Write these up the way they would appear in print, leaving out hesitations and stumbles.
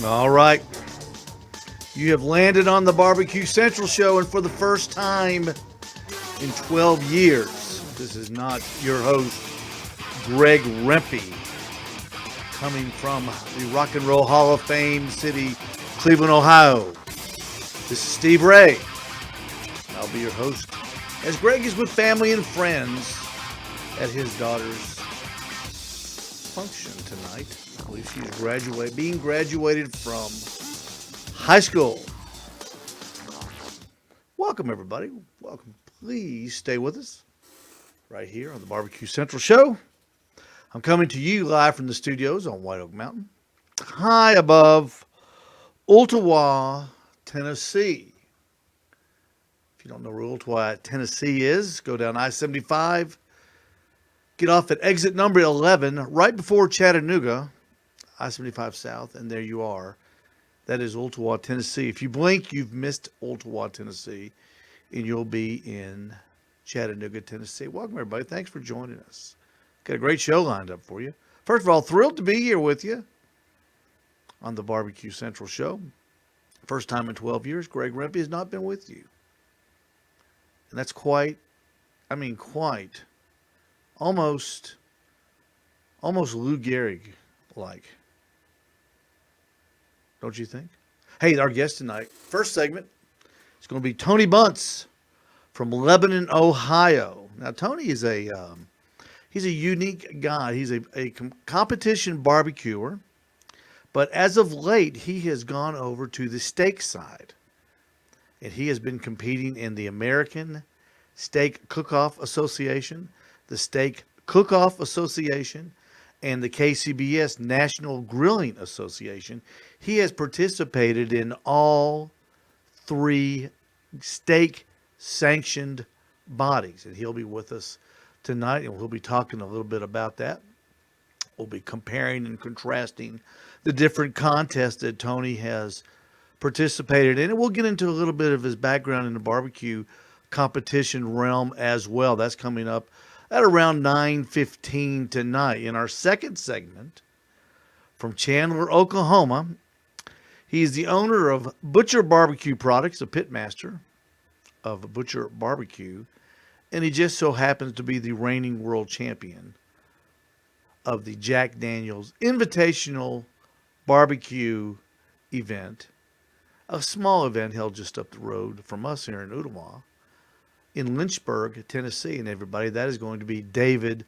All right. You have landed on the Barbecue Central show, and for the first time in 12 years, this is not your host, Greg Rempe, coming from the Rock and Roll Hall of Fame city, Cleveland, Ohio. This is Steve Ray. I'll be your host as Greg is with family and friends at his daughter's function tonight. I believe she's being graduated from high school. Welcome, everybody. Welcome. Please stay with us right here on the Barbecue Central show. I'm coming to you live from the studios on White Oak Mountain, high above Ottawa, Tennessee. If you don't know where Ottawa, Tennessee is, go down I-75, get off at exit number 11, right before Chattanooga, I-75 South, and there you are. That is Ottawa, Tennessee. If you blink, you've missed Ottawa, Tennessee, and you'll be in Chattanooga, Tennessee. Welcome, everybody. Thanks for joining us. Got a great show lined up for you. First of all, thrilled to be here with you on the Barbecue Central show. First time in 12 years, Greg Rempe has not been with you. And that's quite, almost Lou Gehrig-like. Don't you think? Hey, our guest tonight, first segment, is going to be Tony Bunce from Lebanon, Ohio. Now, Tony is he's a unique guy. He's a competition barbecuer, but as of late, he has gone over to the steak side, and he has been competing in the American Steak Cook-Off Association, the Steak Cook-Off Association, and the KCBS National Grilling Association. He has participated in all three steak-sanctioned bodies, and he'll be with us tonight, and we'll be talking a little bit about that. We'll be comparing and contrasting the different contests that Tony has participated in, and we'll get into a little bit of his background in the barbecue competition realm as well. That's coming up at around 9:15 tonight. In our second segment, from Chandler, Oklahoma, he's the owner of Butcher Barbecue Products, a pitmaster of Butcher Barbecue, and he just so happens to be the reigning world champion of the Jack Daniel's Invitational Barbecue event, a small event held just up the road from us here in Ottawa, in Lynchburg, Tennessee. And everybody, that is going to be David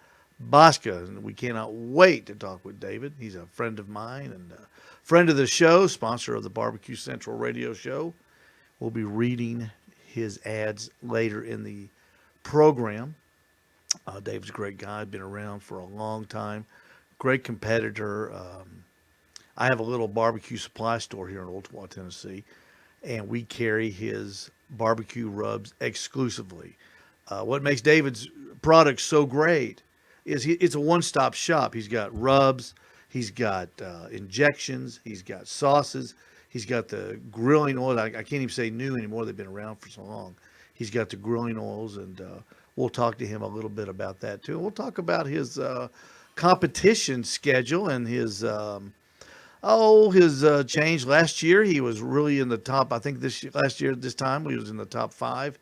Bosca. And we cannot wait to talk with David. He's a friend of mine and a friend of the show, sponsor of the Barbecue Central radio show. We'll be reading his ads later in the program. David's a great guy, been around for a long time, great competitor. I have a little barbecue supply store here in Ottawa, Tennessee, and we carry his barbecue rubs exclusively. What makes David's product so great is it's a one-stop shop. He's got rubs, he's got injections, he's got sauces, he's got the grilling oil. I can't even say new anymore. They've been around for so long. He's got the grilling oils, and we'll talk to him a little bit about that too. We'll talk about his competition schedule and his change. Last year, he was really in the top. I think last year at this time, he was in the top 5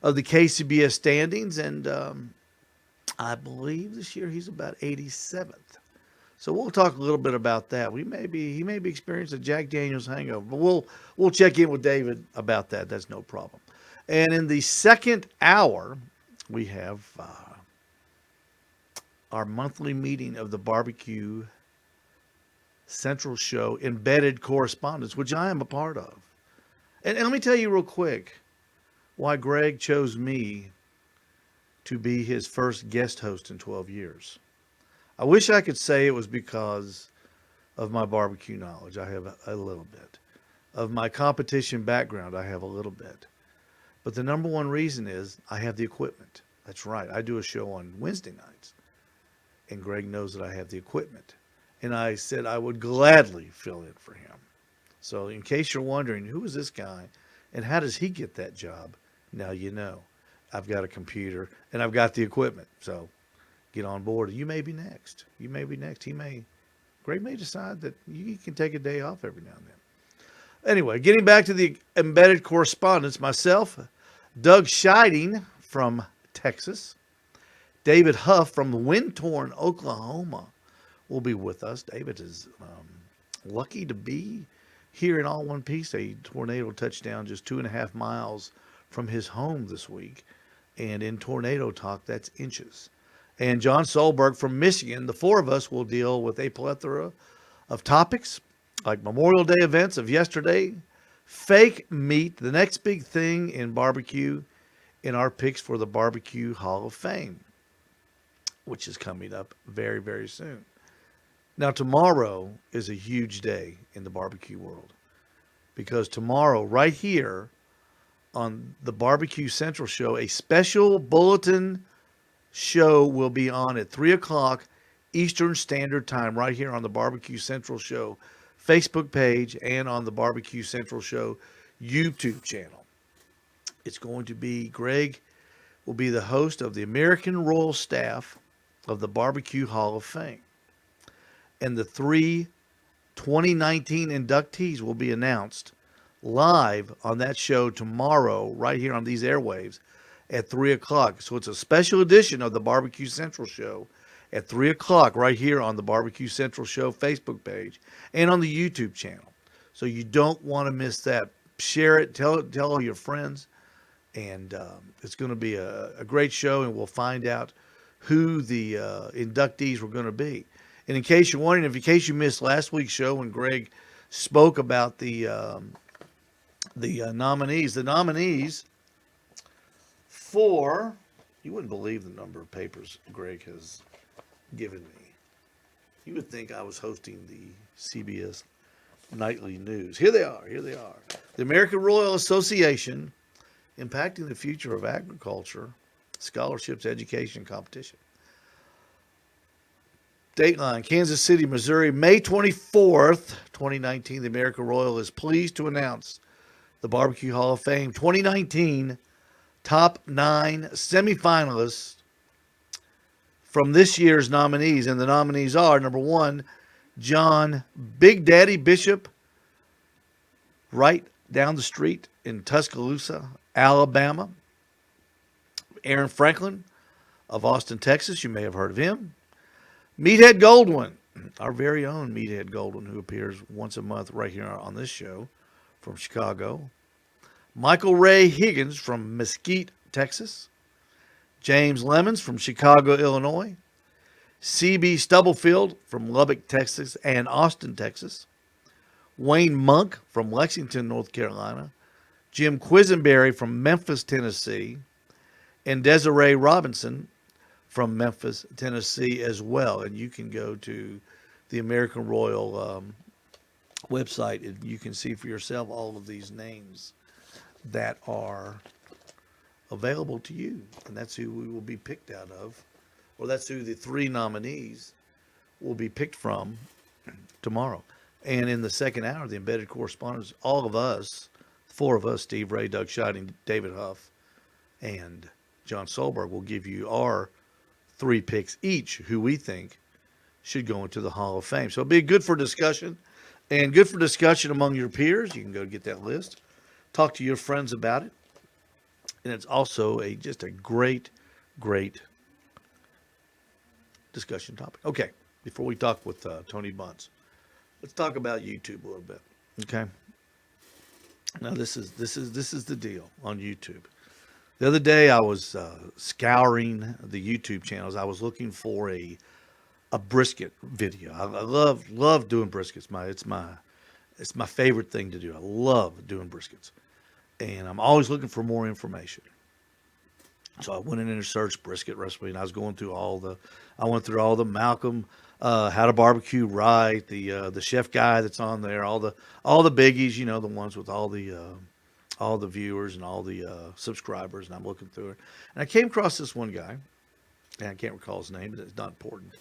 of the KCBS standings, and I believe this year he's about 87th. So we'll talk a little bit about that. He may be experiencing a Jack Daniel's hangover, but we'll check in with David about that. That's no problem. And in the second hour, we have our monthly meeting of the Barbecue Central Show Embedded Correspondence, which I am a part of. And let me tell you real quick why Greg chose me to be his first guest host in 12 years. I wish I could say it was because of my barbecue knowledge. I have a little bit. Of my competition background, I have a little bit. But the number one reason is I have the equipment. That's right. I do a show on Wednesday nights, and Greg knows that I have the equipment. And I said I would gladly fill in for him. So in case you're wondering, who is this guy and how does he get that job? Now you know. I've got a computer and I've got the equipment. So get on board. You may be next. Greg Greg may decide that you can take a day off every now and then. Anyway, getting back to the embedded correspondence, myself, Doug Scheiding from Texas, David Huff from wind-torn Oklahoma will be with us. David is lucky to be here in all one piece. A tornado touched down just 2.5 miles from his home this week. And in tornado talk, that's inches. And John Solberg from Michigan. The four of us will deal with a plethora of topics like Memorial Day events of yesterday, fake meat, the next big thing in barbecue, in our picks for the Barbecue Hall of Fame, which is coming up very, very soon. Now, tomorrow is a huge day in the barbecue world because tomorrow, right here on the Barbecue Central show, a special bulletin show will be on at 3 o'clock Eastern Standard Time right here on the Barbecue Central show Facebook page and on the Barbecue Central show YouTube channel. It's going to be, Greg will be the host of the American Royal Staff of the Barbecue Hall of Fame. And the 3 2019 inductees will be announced live on that show tomorrow, right here on these airwaves at 3 o'clock. So it's a special edition of the Barbecue Central show at 3 o'clock right here on the Barbecue Central show Facebook page and on the YouTube channel. So you don't want to miss that. Share it, tell all your friends, and it's going to be a great show, and we'll find out who the inductees were going to be. And in case you're wondering, in case you missed last week's show when Greg spoke about the nominees for, you wouldn't believe the number of papers Greg has given me. You would think I was hosting the CBS Nightly News. Here they are. The American Royal Association, Impacting the Future of Agriculture, Scholarships, Education, Competition. Dateline, Kansas City, Missouri, May 24th, 2019. The American Royal is pleased to announce the Barbecue Hall of Fame 2019 top 9 semifinalists from this year's nominees. And the nominees are, number 1, John Big Daddy Bishop, right down the street in Tuscaloosa, Alabama. Aaron Franklin of Austin, Texas. You may have heard of him. Meathead Goldwyn, our very own Meathead Goldwyn, who appears once a month right here on this show from Chicago. Michael Ray Higgins from Mesquite, Texas. James Lemons from Chicago, Illinois. C.B. Stubblefield from Lubbock, Texas and Austin, Texas. Wayne Monk from Lexington, North Carolina. Jim Quisenberry from Memphis, Tennessee. And Desiree Robinson from Memphis, Tennessee as well. And you can go to the American Royal website and you can see for yourself all of these names that are available to you. And that's who we will be picked out of. Or that's who the 3 nominees will be picked from tomorrow. And in the second hour, the embedded correspondents, all of us, 4 of us, Steve Ray, Doug Scheiding, David Huff, and John Solberg, will give you our 3 picks each who we think should go into the Hall of Fame. So it'll be good for discussion and good for discussion among your peers. You can go get that list. Talk to your friends about it. And it's also just a great, great discussion topic. Okay, before we talk with Tony Bunce, let's talk about YouTube a little bit. Okay. Now this is the deal on YouTube. The other day I was scouring the YouTube channels. I was looking for a brisket video. I love doing briskets. It's my favorite thing to do. I love doing briskets, and I'm always looking for more information. So I went in and searched brisket recipe, and I was going through all the Malcolm How to Barbecue Right, the chef guy that's on there, all the biggies, the ones with all the viewers and all the subscribers, and I'm looking through it. And I came across this one guy, and I can't recall his name, but it's not important.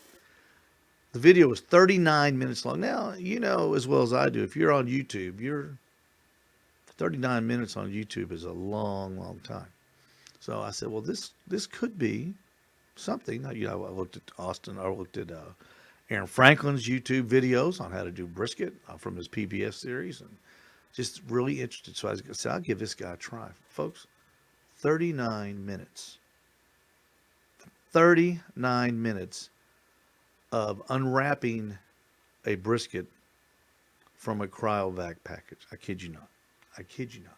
The video was 39 minutes long. Now, you know as well as I do, if you're on YouTube, 39 minutes on YouTube is a long, long time. So I said, well, this could be something. I looked at Austin, I looked at Aaron Franklin's YouTube videos on how to do brisket from his PBS series, and just really interested. So I said, I'll give this guy a try. Folks, 39 minutes. 39 minutes of unwrapping a brisket from a cryovac package. I kid you not. I kid you not.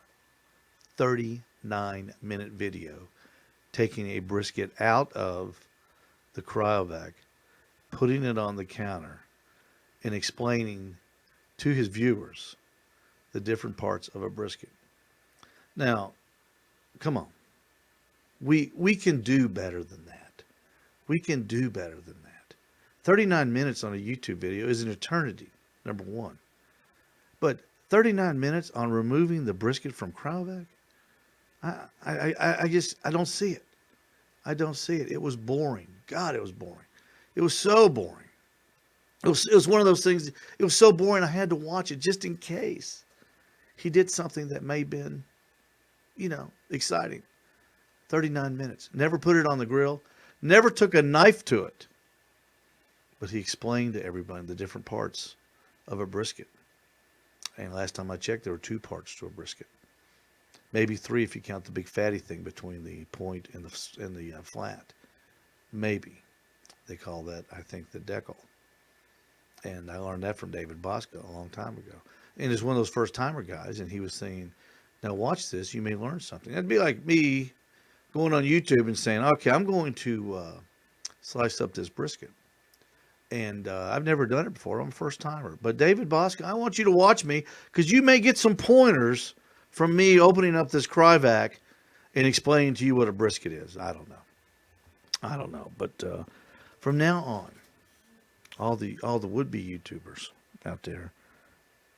39-minute video taking a brisket out of the cryovac, putting it on the counter, and explaining to his viewers the different parts of a brisket. Now, come on. We can do better than that. We can do better than that. 39 minutes on a YouTube video is an eternity, number one. But 39 minutes on removing the brisket from cryovac, I don't see it. I don't see it. It was boring. God, it was boring. It was so boring. It was one of those things. It was so boring I had to watch it just in case he did something that may have been, exciting. 39 minutes. Never put it on the grill. Never took a knife to it. But he explained to everybody the different parts of a brisket. And last time I checked, there were 2 parts to a brisket. Maybe 3 if you count the big fatty thing between the point and the flat. Maybe. They call that, I think, the decal. And I learned that from David Bosco a long time ago. And he's one of those first-timer guys, and he was saying, now watch this, you may learn something. That'd be like me going on YouTube and saying, okay, I'm going to slice up this brisket. And I've never done it before. I'm a first-timer. But David Bosco, I want you to watch me because you may get some pointers from me opening up this cryovac and explaining to you what a brisket is. I don't know. But from now on, all the would-be YouTubers out there,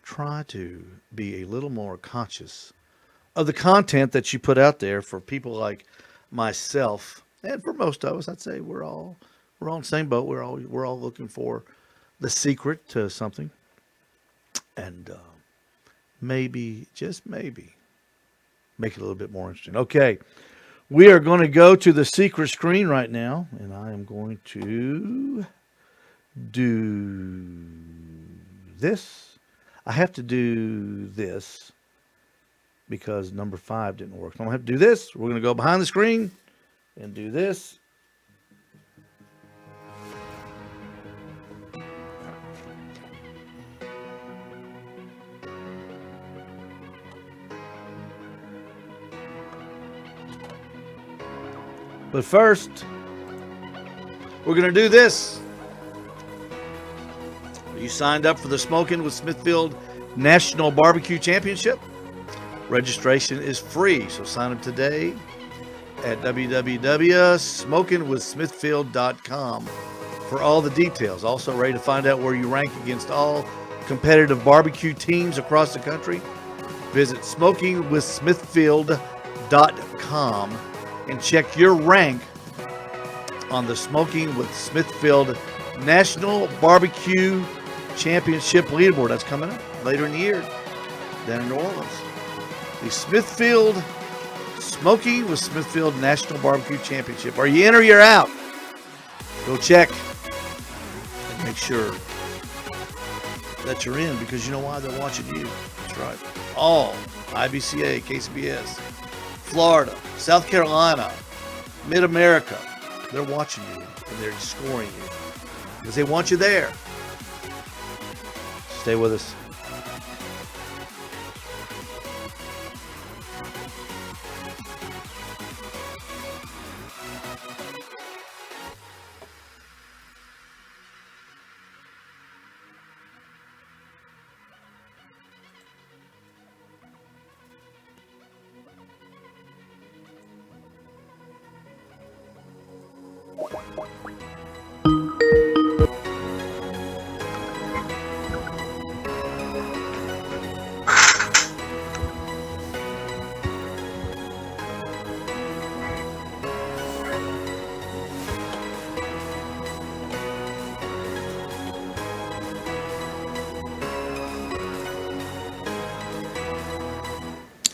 try to be a little more conscious of the content that you put out there for people like myself, and for most of us. I'd say we're all on the same boat. We're all looking for the secret to something, and maybe, just maybe, make it a little bit more interesting. Okay, we are going to go to the secret screen right now, and I am going to do this. I have to do this because number 5 didn't work. So I'm going to have to do this. We're going to go behind the screen and do this. But first, we're going to do this. You signed up for the Smoking with Smithfield National Barbecue Championship? Registration is free, so sign up today at www.smokingwithsmithfield.com for all the details. Also ready to find out where you rank against all competitive barbecue teams across the country? Visit smokingwithsmithfield.com and check your rank on the Smoking with Smithfield National Barbecue Championship leaderboard. That's coming up later in the year down in New Orleans. The Smoking with Smithfield National Barbecue Championship. Are you in or you're out? Go check and make sure that you're in, because you know why? They're watching you. That's right. All IBCA, KCBS, Florida, South Carolina, Mid-America. They're watching you and they're scoring you because they want you there. Stay with us.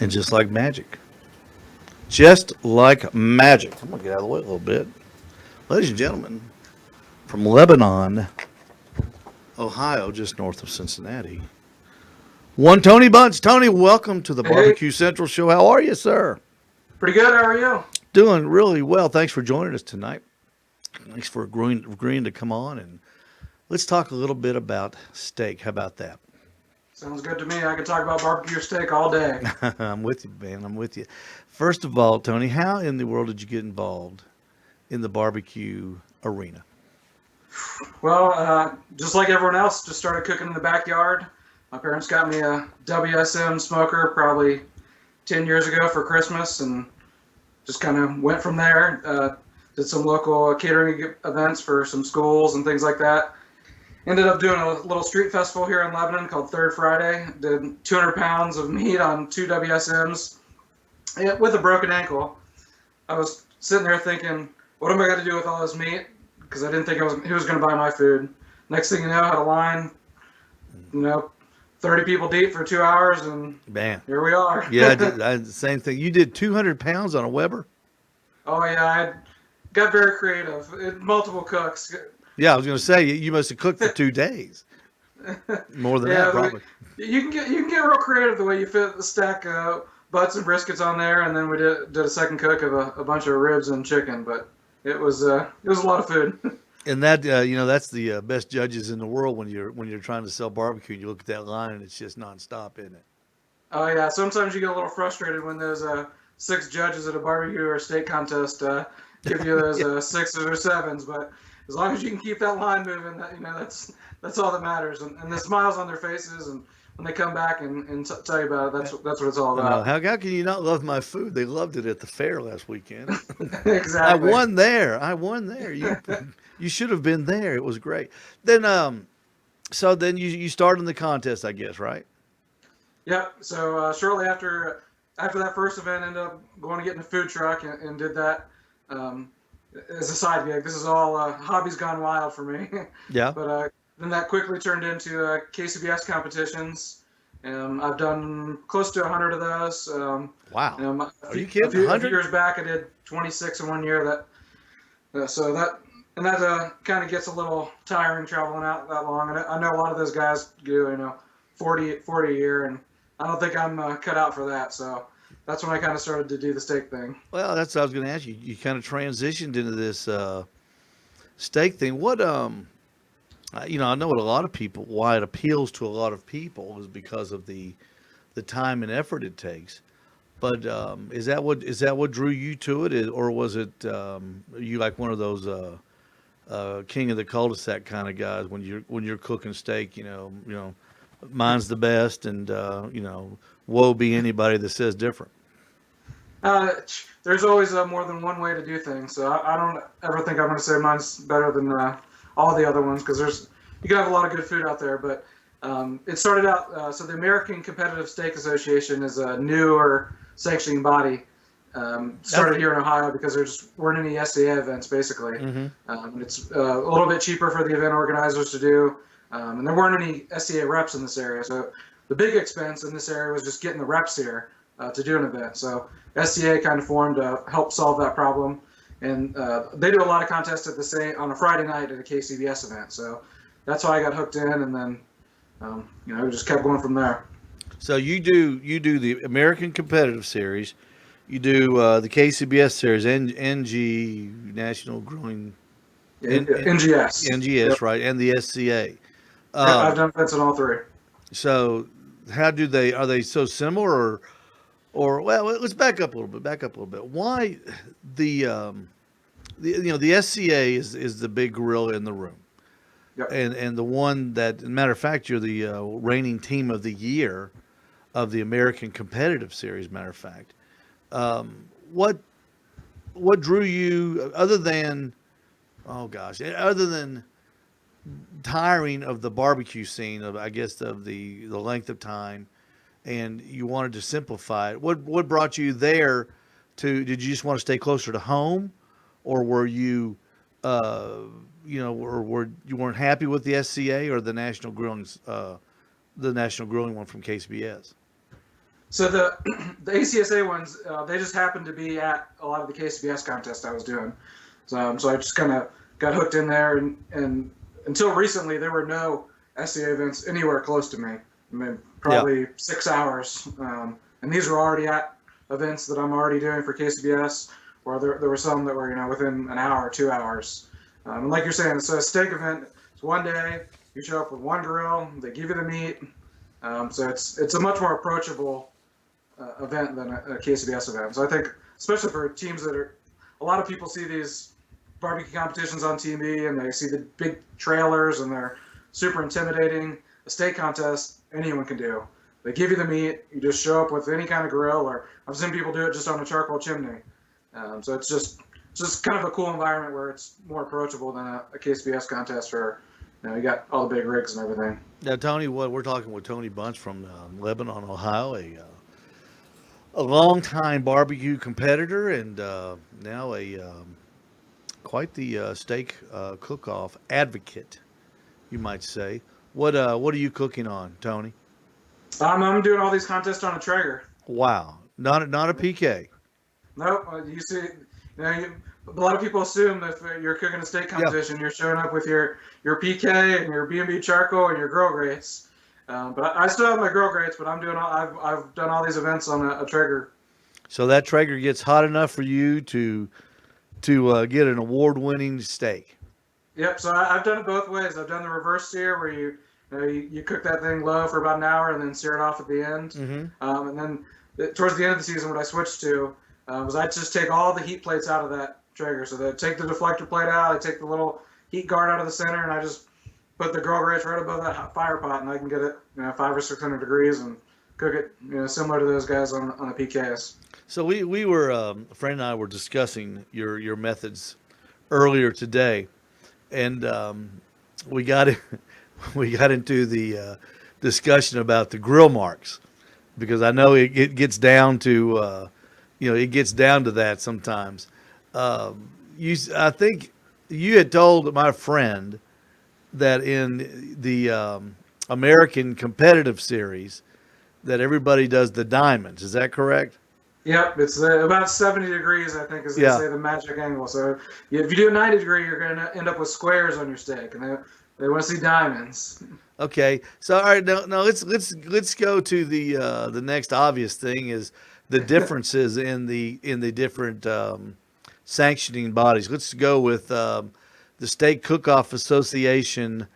And just like magic. Just like magic. I'm going to get out of the way a little bit. Ladies and gentlemen, from Lebanon, Ohio, just north of Cincinnati. One Tony Bunch. Tony, welcome to the Hey, Barbecue Central Show. How are you, sir? pretty good. How are you? Doing really well. Thanks for joining us tonight. Thanks for agreeing to come on and let's talk a little bit about steak. How about that? Sounds good to me. I can talk about barbecue steak all day. I'm with you, man. I'm with you. First of all, Tony, how in the world did you get involved in the barbecue arena? Well, just like everyone else, just started cooking in the backyard. My parents got me a WSM smoker probably 10 years ago for Christmas, and just kind of went from there. Did some local catering events for some schools and things like that. Ended up doing a little street festival here in Lebanon called Third Friday. Did 200 pounds of meat on two WSMs, yeah, with a broken ankle. I was sitting there thinking, what am I going to do with all this meat? Because I didn't think he was going to buy my food. Next thing you know, I had a line, you know, 30 people deep for 2 hours, and Man. here we are. Yeah, same thing. You did 200 pounds on a Weber? Oh yeah, I got very creative. Multiple cooks. Yeah, I was going to say you must have cooked for 2 days. More than that, Yeah, probably. you can get real creative the way you fit the stack of butts and briskets on there, and then we did a second cook of a bunch of ribs and chicken. But it was a lot of food. And that that's the best judges in the world when you're trying to sell barbecue. And you look at that line and it's just nonstop, isn't it? Oh yeah, sometimes you get a little frustrated when there's six judges at a barbecue or steak contest give you those sixes or sevens, but as long as you can keep that line moving, that's all that matters. And the smiles on their faces, and when they come back and tell you about it, that's what it's all I know. about. How can you not love my food? They loved it at the fair last weekend. I Exactly. won there. I won there. You should have been there. It was great. Then so then you started in the contest, I guess, right? Yep. So shortly after that first event, ended up going to get in a food truck and did that um, as a side gig. This is all hobbies gone wild for me. Yeah. But then that quickly turned into KCBS competitions. I've done close to 100 of those. Wow. A Are you few, kidding? a few 100? years back, I did 26 in one year. So that kind of gets a little tiring traveling out that long. And I know a lot of those guys do 40 a year, and I don't think I'm cut out for that. So that's when I kind of started to do the steak thing. Well, that's what I was going to ask you. You kind of transitioned into this steak thing. What I know what a lot of people why it appeals to a lot of people is because of the time and effort it takes. But is that what drew you to it, or was it you like one of those king of the cul-de-sac kind of guys when you're cooking steak? Mine's the best, and woe be anybody that says different. Uh, there's always more than one way to do things, so I don't ever think I'm going to say mine's better than all the other ones, because you can have a lot of good food out there. But it started out so the American Competitive Steak Association is a newer sanctioning body. That's Started here in Ohio because there just weren't any SCA events, basically. hmm And it's a little bit cheaper for the event organizers to do, and there weren't any SCA reps in this area. So the big expense in this area was just getting the reps here to do an event. So SCA kind of formed to help solve that problem, and they do a lot of contests on a Friday night at a KCBS event. So that's how I got hooked in, and then we just kept going from there. So you do the American Competitive Series, you do the KCBS Series, NG National Growing NGS. NGS, Yep. right, and the SCA. Yep, I've Um, done events in all three. so how do they are they so similar or well let's back up a little bit. Why the the SCA is the big gorilla in the room. Yep. And the one that, as a matter of fact, you're the reigning team of the year of the American Competitive Series. Matter of fact, what drew you other than other than tiring of the barbecue scene of I guess of the length of time, and you wanted to simplify it. What brought you there? Did you just want to stay closer to home, or were you uh, or were you weren't happy with the SCA or the national grilling one from KCBS? So the the ACSA ones, they just happened to be at a lot of the KCBS contests I was doing. So I just kind of got hooked in there, and until recently there were no SCA events anywhere close to me. I mean, Yeah. probably 6 hours. And these were already at events that I'm already doing for KCBS, or there were some that were, within an hour or 2 hours. And like you're saying, it's a steak event. It's one day. You show up with one grill. They give you the meat. So it's a much more approachable event than a KCBS event. So I think, especially for teams that are, a lot of people see these barbecue competitions on TV and they see the big trailers and they're super intimidating. A steak contest, anyone can do. They give you the meat. You just show up with any kind of grill, or I've seen people do it just on a charcoal chimney. So it's just kind of a cool environment where it's more approachable than a KCBS contest where you got all the big rigs and everything. Now, Tony, what we're talking with Tony Bunch from Lebanon, Ohio, a longtime barbecue competitor and now a quite the steak cook-off advocate, you might say. What are you cooking on, Tony? I'm doing all these contests on a Traeger. Wow, not a PK. Nope. You see, a lot of people assume that if you're cooking a steak competition, you're showing up with your PK and your B&B charcoal and your grill grates. But I still have my grill grates, but I've done all these events on a Traeger. So that Traeger gets hot enough for you to get an award-winning steak. Yep. So I've done it both ways. I've done the reverse sear where you cook that thing low for about an hour and then sear it off at the end. Mm-hmm. And then towards the end of the season, what I switched to was I just take all the heat plates out of that Traeger. So they take the deflector plate out, I take the little heat guard out of the center, and I just put the grill grates right above that hot fire pot, and I can get it 500 or 600 degrees and cook it similar to those guys on the PKs. So we were a friend and I were discussing your methods earlier today, and we got into the discussion about the grill marks, because I know it gets down to that sometimes. I think you had told my friend that in the American competitive series that everybody does the diamonds. Is that correct? Yep, it's about 70 degrees, I think, as they say, the magic angle. So if you do a 90 degree, you're going to end up with squares on your steak, and they want to see diamonds. Okay, so all right, now let's go to the next obvious thing is the differences in the different sanctioning bodies. Let's go with the Steak Cook-Off Association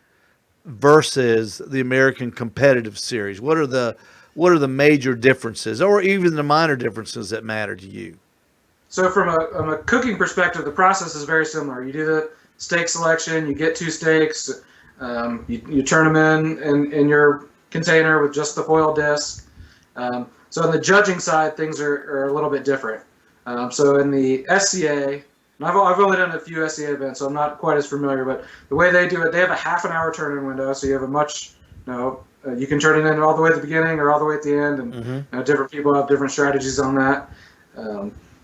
versus the American Competitive Series. What are the major differences, or even the minor differences that matter to you? So from a cooking perspective, the process is very similar. You do the steak selection, you get two steaks, you turn them in your container with just the foil disc. So on the judging side, things are a little bit different. So in the SCA, and I've only done a few SCA events, so I'm not quite as familiar, but the way they do it, they have a half an hour turn-in window, so you have a much, you can turn it in all the way at the beginning or all the way at the end, and different people have different strategies on that.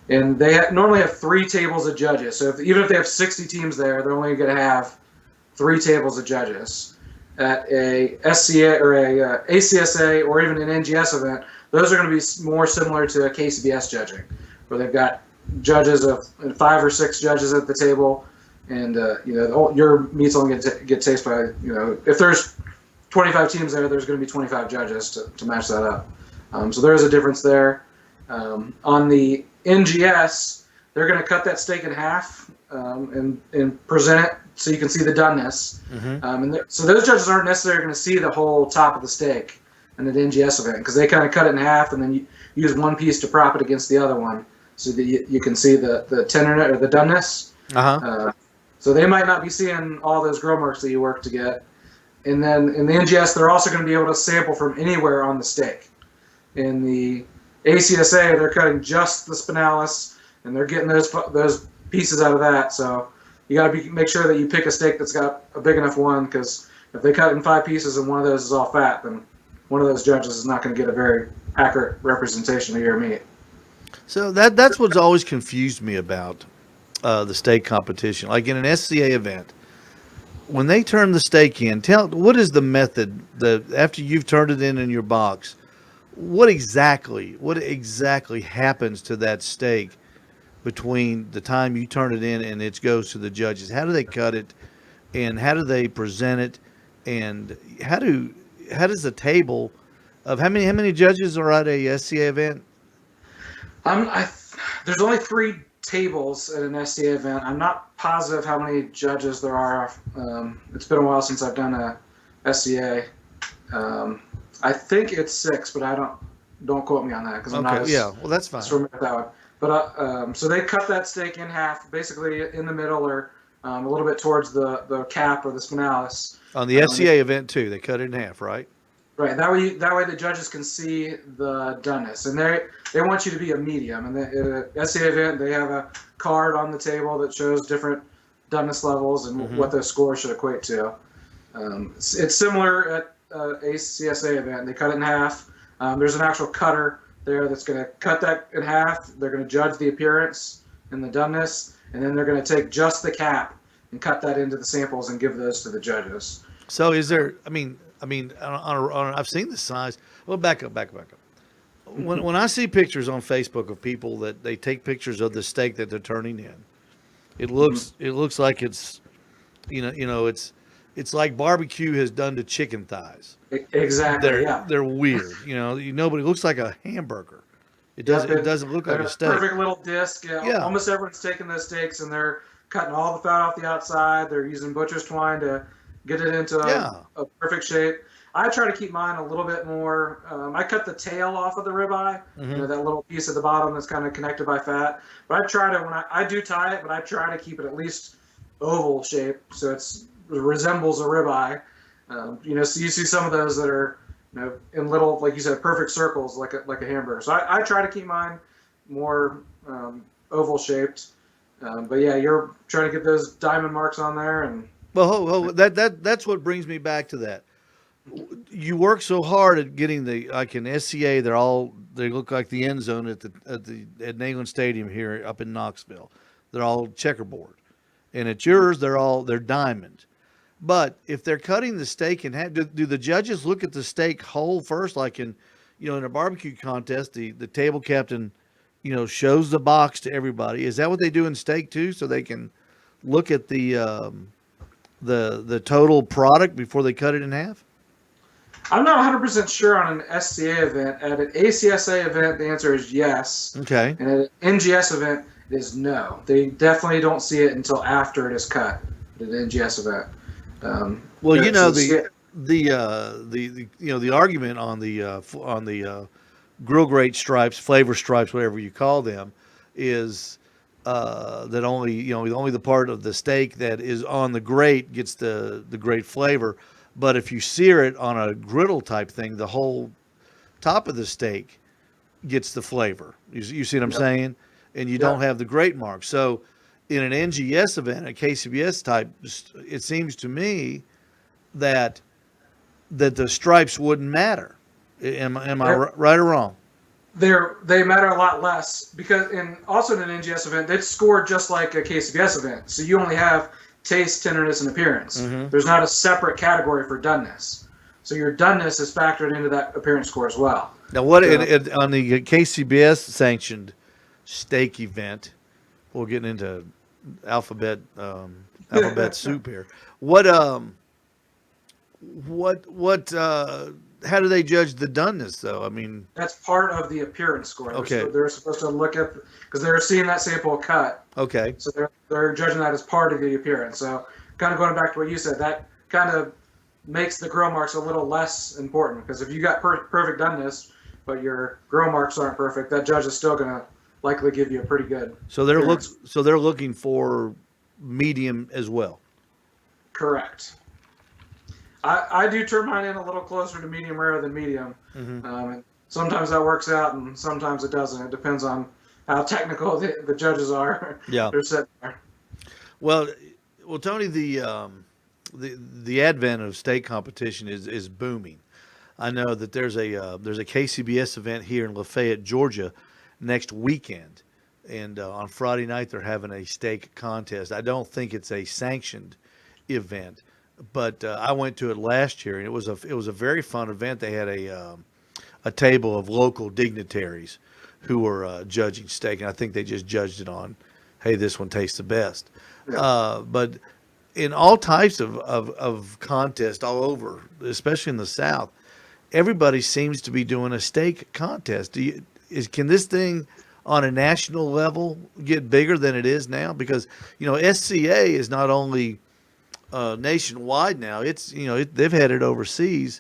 And they normally have 3 tables of judges. So even if they have 60 teams there, they're only going to have 3 tables of judges. At a SCA or a ACSA or even an NGS event, those are going to be more similar to a KCBS judging, where they've got judges of 5 or 6 judges at the table, and your meat's only going to get tasted by if there's 25 teams there, there's going to be 25 judges to match that up. So there is a difference there. On the NGS, they're going to cut that steak in half and present it so you can see the doneness. So those judges aren't necessarily going to see the whole top of the steak in an NGS event, because they kind of cut it in half and then you use one piece to prop it against the other one so that you can see the tenderness or the doneness. So they might not be seeing all those grill marks that you work to get. And then in the NGS, they're also going to be able to sample from anywhere on the steak. In the ACSA, they're cutting just the spinalis, and they're getting those pieces out of that. So you got to make sure that you pick a steak that's got a big enough one, because if they cut in 5 pieces and one of those is all fat, then one of those judges is not going to get a very accurate representation of your meat. So that's what's always confused me about the steak competition. Like in an SCA event, when they turn the steak in, what is the method that after you've turned it in your box, what exactly happens to that steak between the time you turn it in and it goes to the judges? How do they cut it, and how do they present it, And how does the table of how many judges are at a SCA event? There's only 3 tables at an SCA event. I'm not positive how many judges there are. It's been a while since I've done a SCA. I think it's 6, but don't quote me on that because I'm not Okay, yeah, well that's fine. as familiar with that one. But so they cut that steak in half, basically in the middle or a little bit towards the cap or the spinalis. On the SCA event too, they cut it in half, right? Right. That way the judges can see the doneness, and they want you to be a medium. And at a SCA event, they have a card on the table that shows different doneness levels and what those scores should equate to. It's similar at a CSA event. They cut it in half. There's an actual cutter there that's going to cut that in half. They're going to judge the appearance and the doneness, and then they're going to take just the cap and cut that into the samples and give those to the judges. So is there? I've seen the size. Well, back up. When I see pictures on Facebook of people that they take pictures of the steak that they're turning in, it looks like it's, it's like barbecue has done to chicken thighs. Exactly. They're weird. But it looks like a hamburger. It doesn't look like a steak. Perfect little disc. Yeah. Almost everyone's taking those steaks and they're cutting all the fat off the outside. They're using butcher's twine to get it into a perfect shape. I try to keep mine a little bit more. I cut the tail off of the ribeye, that little piece at the bottom that's kind of connected by fat. But I try to, when I do tie it, but I try to keep it at least oval shape so it resembles a ribeye. So you see some of those that are in little, like you said, perfect circles, like a hamburger. So I try to keep mine more oval shaped. But yeah, you're trying to get those diamond marks on there, and that's what brings me back to that. You work so hard at getting like in SCA, they look like the end zone at Neyland Stadium here up in Knoxville. They're all checkerboard, and at yours they're diamond. But if they're cutting the steak in half, do the judges look at the steak whole first? Like in a barbecue contest, the table captain, shows the box to everybody. Is that what they do in steak too, so they can look at the total product before they cut it in half? I'm not 100% sure on an SCA event. At an ACSA event, the answer is yes. Okay. And at an NGS event, it is no. They definitely don't see it until after it is cut at an NGS event. The argument on the grill grate stripes, flavor stripes, whatever you call them, is that only the part of the steak that is on the grate gets the grate flavor. But if you sear it on a griddle type thing, the whole top of the steak gets the flavor. You see what I'm saying? And you don't have the grate mark. So in an NGS event, a KCBS type, it seems to me that the stripes wouldn't matter. Am I right or wrong? They matter a lot less because also in an NGS event, it's scored just like a KCBS event. So you only have taste, tenderness, and appearance. There's not a separate category for doneness. So your doneness is factored into that appearance score as well. Now, what on the KCBS sanctioned steak event, we're getting into alphabet soup here. How do they judge the doneness, though? I mean, that's part of the appearance score. Okay. They're supposed to look at because they're seeing that sample cut. Okay. So they're judging that as part of the appearance. So kind of going back to what you said, that kind of makes the grill marks a little less important because if you got perfect doneness, but your grill marks aren't perfect, that judge is still going to likely give you a pretty good. So they're looking for medium as well. Correct. I do turn mine in a little closer to medium rare than medium. And sometimes that works out, and sometimes it doesn't. It depends on how technical the judges are. Yeah, they're sitting there. Well, Tony, the advent of steak competition is booming. I know that there's a KCBS event here in Lafayette, Georgia, next weekend, and on Friday night they're having a steak contest. I don't think it's a sanctioned event, but I went to it last year, and it was a very fun event. They had a table of local dignitaries who were judging steak, and I think they just judged it on, hey, this one tastes the best. Yeah. But in all types of contests all over, especially in the South, everybody seems to be doing a steak contest. Can this thing on a national level get bigger than it is now? Because SCA is not only nationwide now; it's they've had it overseas,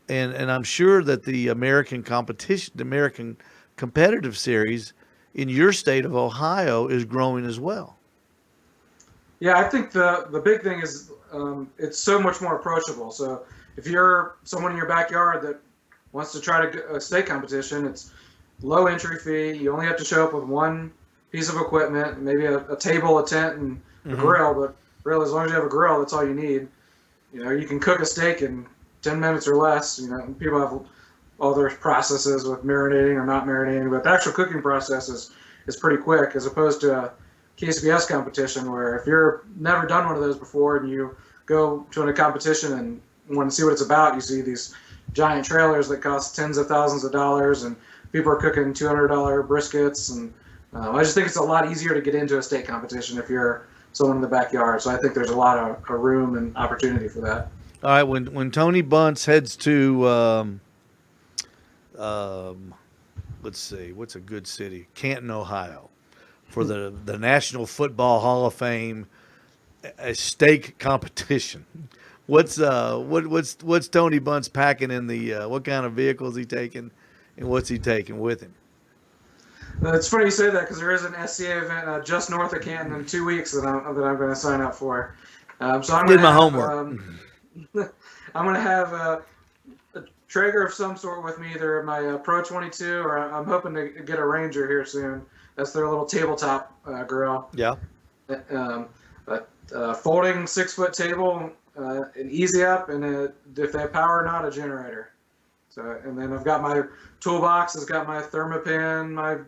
and I'm sure that the American competition, the American competitive series in your state of Ohio is growing as well. Yeah, I think the big thing is it's so much more approachable. So if you're someone in your backyard that wants to try to get a state competition, it's low entry fee. You only have to show up with one piece of equipment, maybe a table, a tent, and a grill. But really, as long as you have a grill, that's all you need. You can cook a steak in 10 minutes or less. People have all their processes with marinating or not marinating, but the actual cooking process is pretty quick as opposed to a KCBS competition where if you're never done one of those before and you go to a competition and want to see what it's about, you see these giant trailers that cost tens of thousands of dollars and people are cooking $200 briskets. And I just think it's a lot easier to get into a state competition if you're someone in the backyard. So I think there's a lot of room and opportunity for that. All right, when Tony Bunce heads to let's see, what's a good city? Canton, Ohio, for the National Football Hall of Fame a steak competition. What's Tony Bunce packing in the what kind of vehicle is he taking, and what's he taking with him? It's funny you say that because there is an SCA event just north of Canton in 2 weeks that I'm going to sign up for. So I'm Did my homework. I'm going to have a Traeger of some sort with me, either my Pro 22 or I'm hoping to get a Ranger here soon. That's their little tabletop grill. Yeah. A folding 6-foot table, an easy up, and if they have power or not, a generator. So, and then I've got my toolbox. It's got my Thermopin, my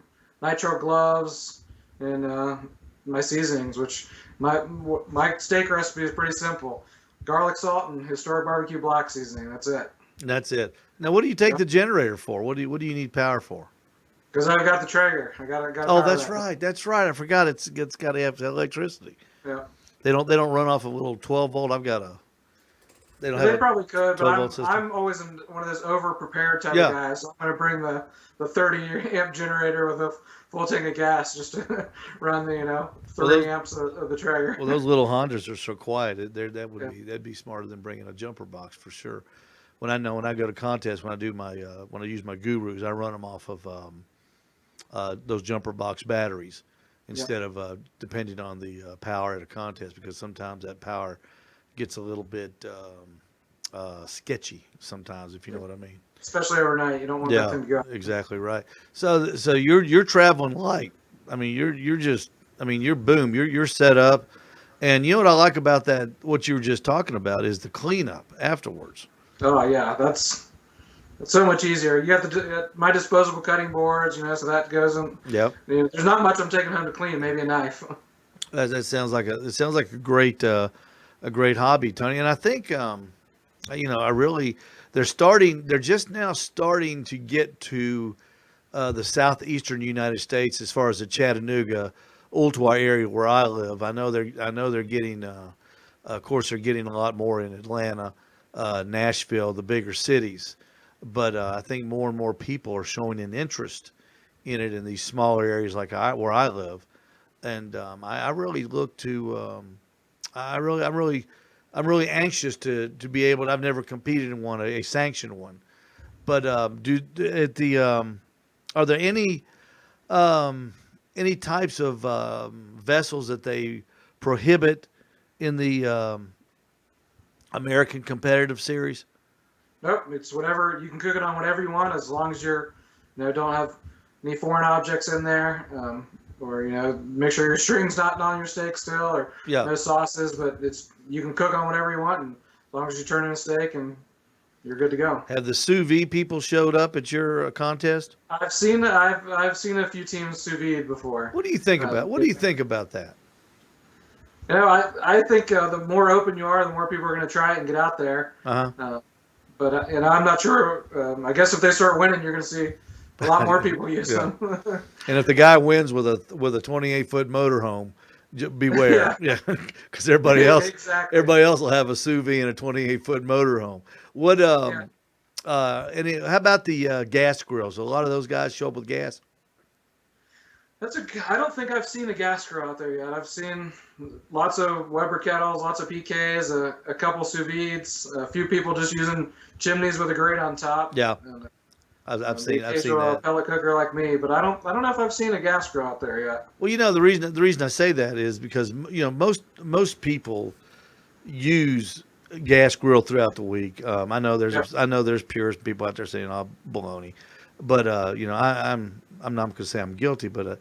nitro gloves, and my seasonings. Which my steak recipe is pretty simple: garlic salt and historic barbecue block seasoning. That's it. That's it. Now, what do you take the generator for? What do you need power for? Because I've got the Traeger. I got. Oh, that's right. That's right. I forgot it's got to have electricity. Yeah. They don't run off a little 12 volt. I've got a. They don't. They have probably could, but I'm always one of those over prepared type of guys. So I'm going to bring the 30 amp generator with a full tank of gas just to run the 30 amps of the Traeger. Well, those little Hondas are so quiet. That'd be smarter than bringing a jumper box for sure. When I go to contests, when I do when I use my Gurus, I run them off of those jumper box batteries instead of depending on the power at a contest, because sometimes that power gets a little bit sketchy sometimes, if you know what I mean. Especially overnight, you don't want that thing to go. Exactly right. So you're traveling light. I mean, you're set up, and you know what I like about that? What you were just talking about is the cleanup afterwards. Oh yeah, that's so much easier. You have my disposable cutting boards, so that goes in. Yep. There's not much I'm taking home to clean. Maybe a knife. That sounds like a great hobby, Tony. And I think they're just now starting to get to the southeastern United States as far as the Chattanooga, Ooltewah area where I live. I know they're getting of course they're getting a lot more in Atlanta, Nashville, the bigger cities. But I think more and more people are showing an interest in it in these smaller areas like where I live, and I really look to. I'm really anxious to be able to. I've never competed in one, a sanctioned one, but are there any types of vessels that they prohibit in the American competitive series? Nope, it's whatever. You can cook it on whatever you want, as long as you're, don't have any foreign objects in there, or make sure your string's not on your steak still, or no sauces. But you can cook on whatever you want, and as long as you turn in a steak, and you're good to go. Have the sous vide people showed up at your contest? I've seen a few teams sous vide before. What do you think about? What do you think about that? I think the more open you are, the more people are going to try it and get out there. But I'm not sure. I guess if they start winning, you're going to see a lot more people use them. And if the guy wins with a 28-foot motorhome, Beware, yeah, because everybody else, Exactly. everybody else will have a sous vide and a 28-foot motorhome. What Yeah. how about the gas grills? A lot of those guys show up with gas. I don't think I've seen a gas grill out there yet. I've seen lots of Weber kettles, lots of PKs, a couple sous vides, a few people just using chimneys with a grate on top, Yeah, and the I've seen occasional that. pellet cooker like me. But I don't know if I've seen a gas grill out there yet. Well, the reason I say that is because most people use gas grill throughout the week. Yeah. I know there's purist people out there saying oh baloney, but I'm not going to say I'm guilty, but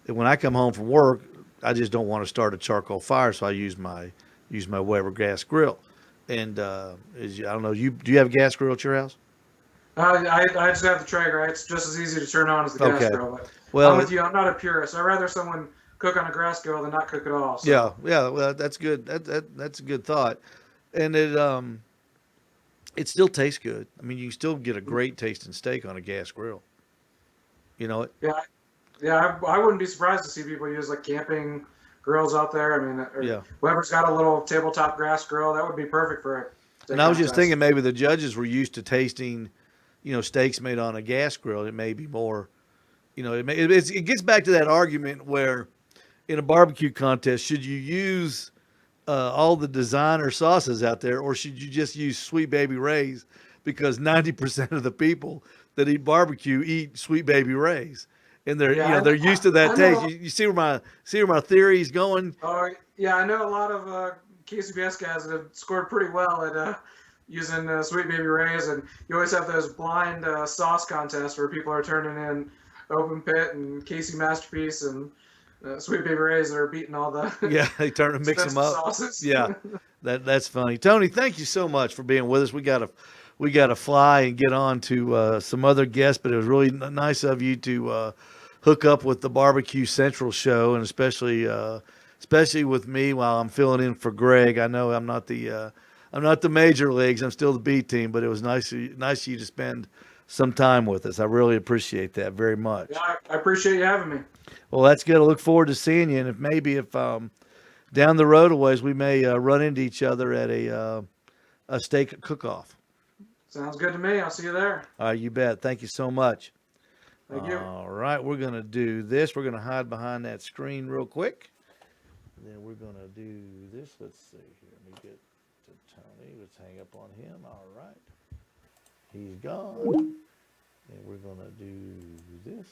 when I come home from work, I just don't want to start a charcoal fire, so I use my Weber gas grill. And I don't know, do you have a gas grill at your house? I just have the Traeger. It's just as easy to turn on as the gas Okay. grill. But I'm Well, with you. I'm not a purist. I'd rather someone cook on a gas grill than not cook at all. So yeah. Well, that's good. That's a good thought, and it still tastes good. I mean, you can still get a great tasting steak on a gas grill. You know it. yeah, yeah. I wouldn't be surprised to see people use like camping grills out there. I mean, Yeah. Weber's got a little tabletop gas grill. That would be perfect for a steak And I was just contest. thinking maybe the judges were used to tasting, steaks made on a gas grill. It may be more, it gets back to that argument where in a barbecue contest, should you use all the designer sauces out there, or should you just use Sweet Baby Ray's? Because 90% of the people that eat barbecue eat Sweet Baby Ray's, and Yeah, they're used to that I taste. know. You see where my theory's going? Yeah, I know a lot of KCBS guys that have scored pretty well at using Sweet Baby Ray's, and you always have those blind sauce contests where people are turning in Open Pit and Casey Masterpiece and Sweet Baby Ray's that are beating all the Yeah, they turn to mix them expensive up. sauces. Yeah, that's funny. Tony, thank you so much for being with us. We gotta fly and get on to some other guests, but it was really nice of you to hook up with the Barbecue Central show, and especially with me while I'm filling in for Greg. I know I'm not the major leagues. I'm still the B team, but it was nice of you to spend some time with us. I really appreciate that very much. Yeah, I appreciate you having me. Well, that's good. I look forward to seeing you, and if down the road a ways we may run into each other at a steak cook-off. Sounds good to me. I'll see you there. You bet. Thank you so much. Thank you. All right, we're gonna do this. We're gonna hide behind that screen real quick. And then we're gonna do this. Let's see here. Let me get to Tony. Let's hang up on him. All right. He's gone. And we're gonna do this.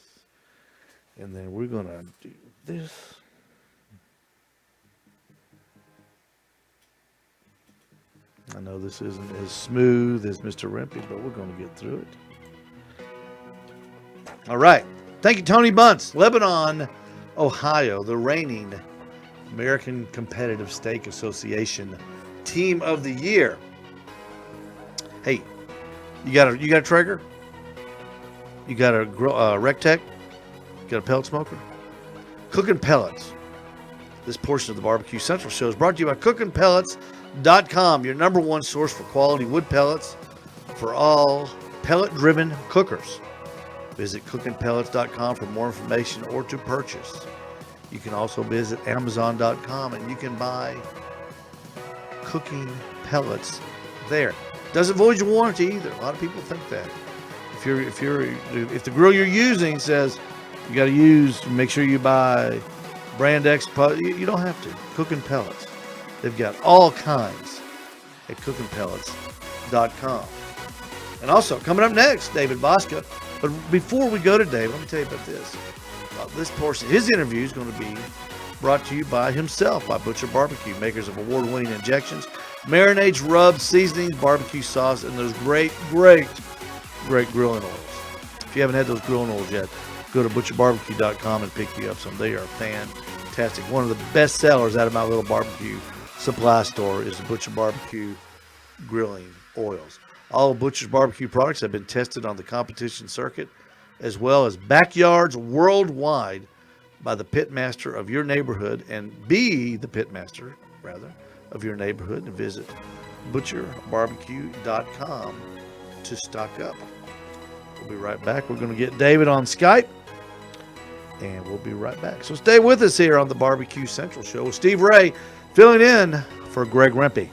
And then we're gonna do this. I know this isn't as smooth as Mr. Rempe, but we're gonna get through it. All right. Thank you, Tony Bunce, Lebanon, Ohio, the reigning American Competitive Steak Association Team of the Year. Hey, you got a Traeger? You got a Rectech? You got a pellet smoker? Cooking Pellets. This portion of the Barbecue Central show is brought to you by CookingPellets.com, your number one source for quality wood pellets for all pellet-driven cookers. Visit CookingPellets.com for more information or to purchase. You can also visit Amazon.com and you can buy cooking pellets there. Doesn't void your warranty either. A lot of people think that. If the grill you're using says you got to make sure you buy brand X, you don't have to. Cooking Pellets. They've got all kinds at CookingPellets.com. And also, coming up next, David Bosca. But before we go to Dave, let me tell you about this. This portion, his interview is going to be brought to you by himself, by Butcher Barbecue, makers of award-winning injections, marinades, rubs, seasonings, barbecue sauce, and those great grilling oils. If you haven't had those grilling oils yet, go to butcherbarbecue.com and pick you up some. They are fantastic. One of the best sellers out of my little barbecue supply store is the Butcher Barbecue grilling oils. All of Butcher's barbecue products have been tested on the competition circuit, as well as backyards worldwide by the pitmaster of your neighborhood, and be the pitmaster, rather, of your neighborhood, and visit butcherbarbecue.com to stock up. We'll be right back. We're going to get David on Skype. and we'll be right back. So stay with us here on the Barbecue Central Show with Steve Ray filling in for Greg Rempe.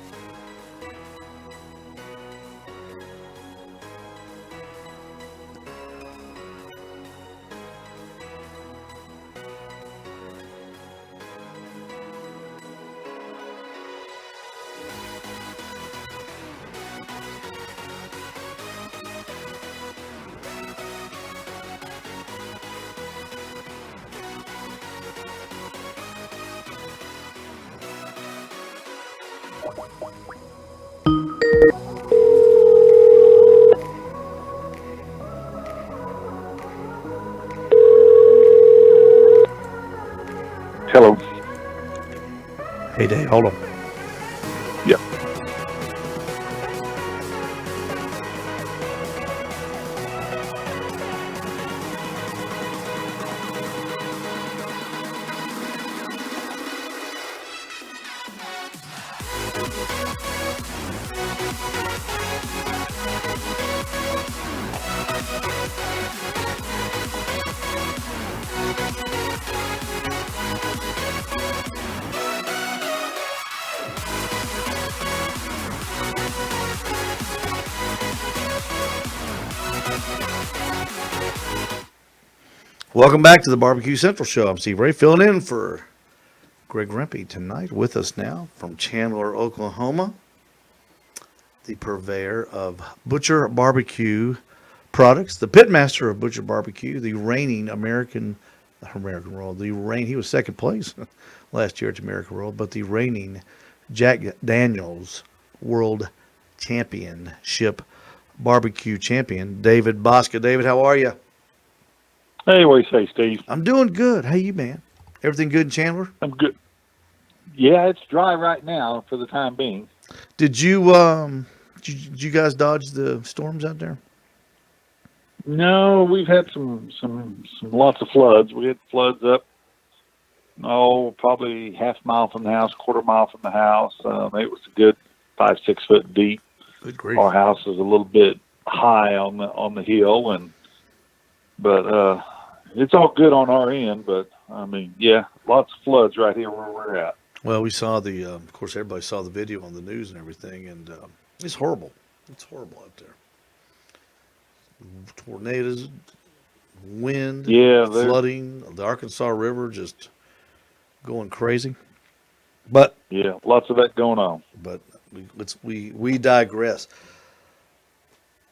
Hello. Hey, Dave, hold on. Yep. Welcome back to the Barbecue Central Show. I'm Steve Ray, filling in for Greg Rempe tonight. With us now from Chandler, Oklahoma, the purveyor of Butcher Barbecue products, the pitmaster of Butcher Barbecue, the reigning he was second place last year at American World, but the reigning Jack Daniels World Championship barbecue champion, David Bosca. David, how are you? Hey, what do you say, Steve? I'm doing good. How you, man? Everything good in Chandler? I'm good. Yeah, it's dry right now for the time being. Did you guys dodge the storms out there? No, we've had some lots of floods. We had floods up, probably half mile from the house, quarter mile from the house. It was a good 5-6 foot deep. Good grief. Our house is a little bit high on the hill, but it's all good on our end. But I mean, yeah, lots of floods right here where we're at. Well, we saw of course, everybody saw the video on the news and everything, and it's horrible. It's horrible out there. Tornadoes, wind, flooding, the Arkansas River just going crazy. But yeah, lots of that going on. But we digress.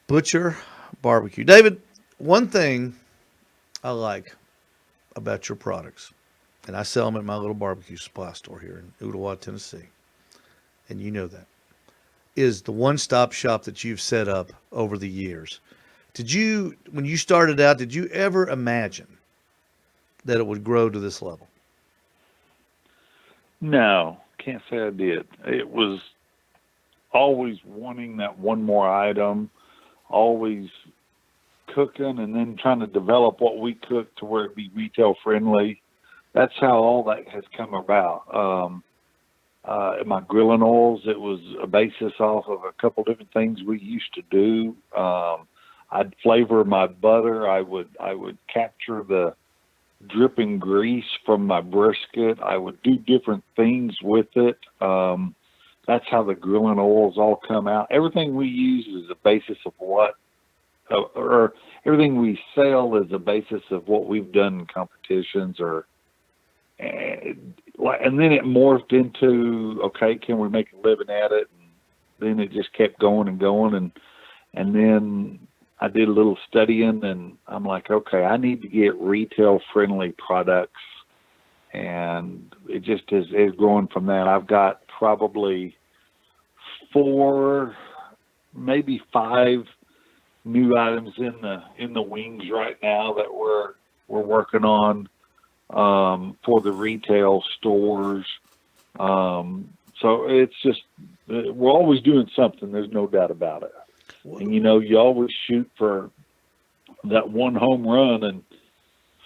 Butcher Barbecue, David. One thing I like about your products, and I sell them at my little barbecue supply store here in Ooltewah, Tennessee, and you know that, is the one-stop shop that you've set up over the years. When you started out, did you ever imagine that it would grow to this level? No, can't say I did. It was always wanting that one more item, always cooking and then trying to develop what we cook to where it be retail friendly. That's how all that has come about. My grilling oils, it was a basis off of a couple different things we used to do. I'd flavor my butter. I would capture the dripping grease from my brisket. I would do different things with it. That's how the grilling oils all come out. Everything we use is a basis of or everything we sell is a basis of what we've done in competitions, and then it morphed into, okay, can we make a living at it? And then it just kept going and going, and then I did a little studying, and I'm like, okay, I need to get retail friendly products, and it just is growing from that. I've got probably 4, maybe 5 new items in the wings right now that we're working on for the retail stores. So it's just, we're always doing something. There's no doubt about it. And you always shoot for that one home run, and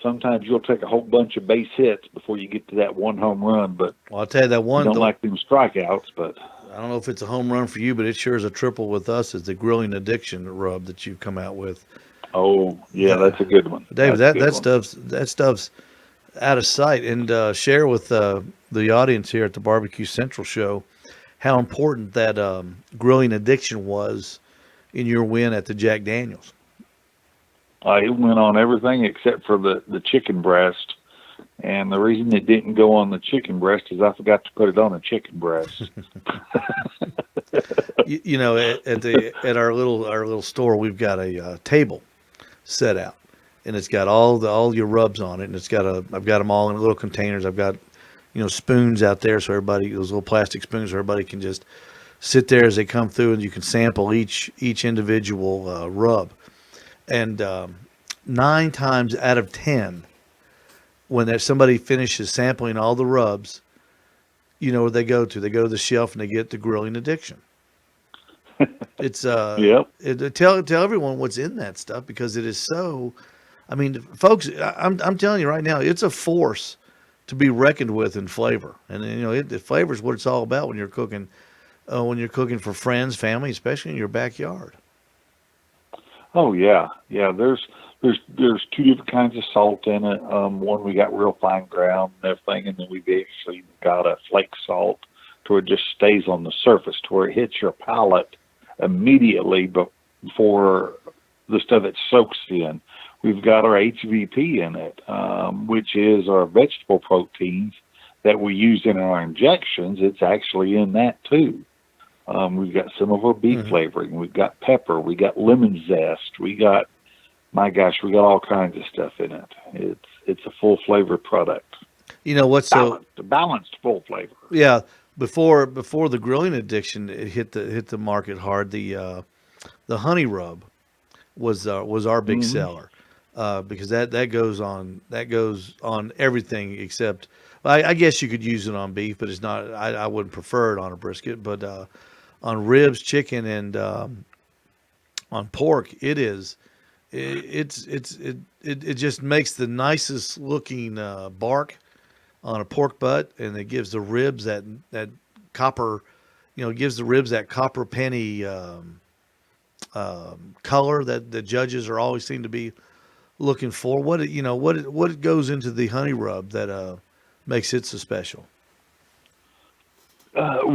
sometimes you'll take a whole bunch of base hits before you get to that one home run. But I'll tell you that one. Don't like them strikeouts, but I don't know if it's a home run for you, but it sure is a triple with us. Is the grilling addiction rub that you've come out with? Oh yeah, that's a good one, David. That stuff's out of sight. And share with the audience here at the Barbecue Central show how important that grilling addiction was in your win at the Jack Daniels. It went on everything except for the chicken breast. And the reason it didn't go on the chicken breast is I forgot to put it on a chicken breast. You know, at our little store, we've got a table set out, and it's got all your rubs on it, and I've got them all in little containers. I've got spoons out there, so everybody, those little plastic spoons, so everybody can just sit there as they come through, and you can sample each individual rub. And 9 times out of 10, when somebody finishes sampling all the rubs, you know where they go to? They go to the shelf and they get the grilling addiction. It's Yep. tell everyone what's in that stuff because it is so. I mean, folks, I'm telling you right now, it's a force to be reckoned with in flavor, and the flavor is what it's all about when you're cooking. When you're cooking for friends, family, especially in your backyard. Oh yeah, yeah. There's two different kinds of salt in it. One we got real fine ground and everything, and then we've actually got a flake salt to where it just stays on the surface, to where it hits your palate immediately before the stuff it soaks in. We've got our HVP in it, which is our vegetable proteins that we use in our injections. It's actually in that too. We've got some of our beef flavoring. We've got pepper. We got lemon zest. We got, my gosh, we got all kinds of stuff in it. It's a full flavor product. You know what's so A balanced full flavor. yeah. Before the grilling addiction it hit the market hard. The honey rub was our big seller because that goes on everything except I guess you could use it on beef, but it's not. I wouldn't prefer it on a brisket, but on ribs, chicken, and on pork, it just makes the nicest looking bark on a pork butt, and it gives the ribs that copper, gives the ribs that copper penny color that the judges are always seem to be looking for. What goes into the honey rub that makes it so special? I'm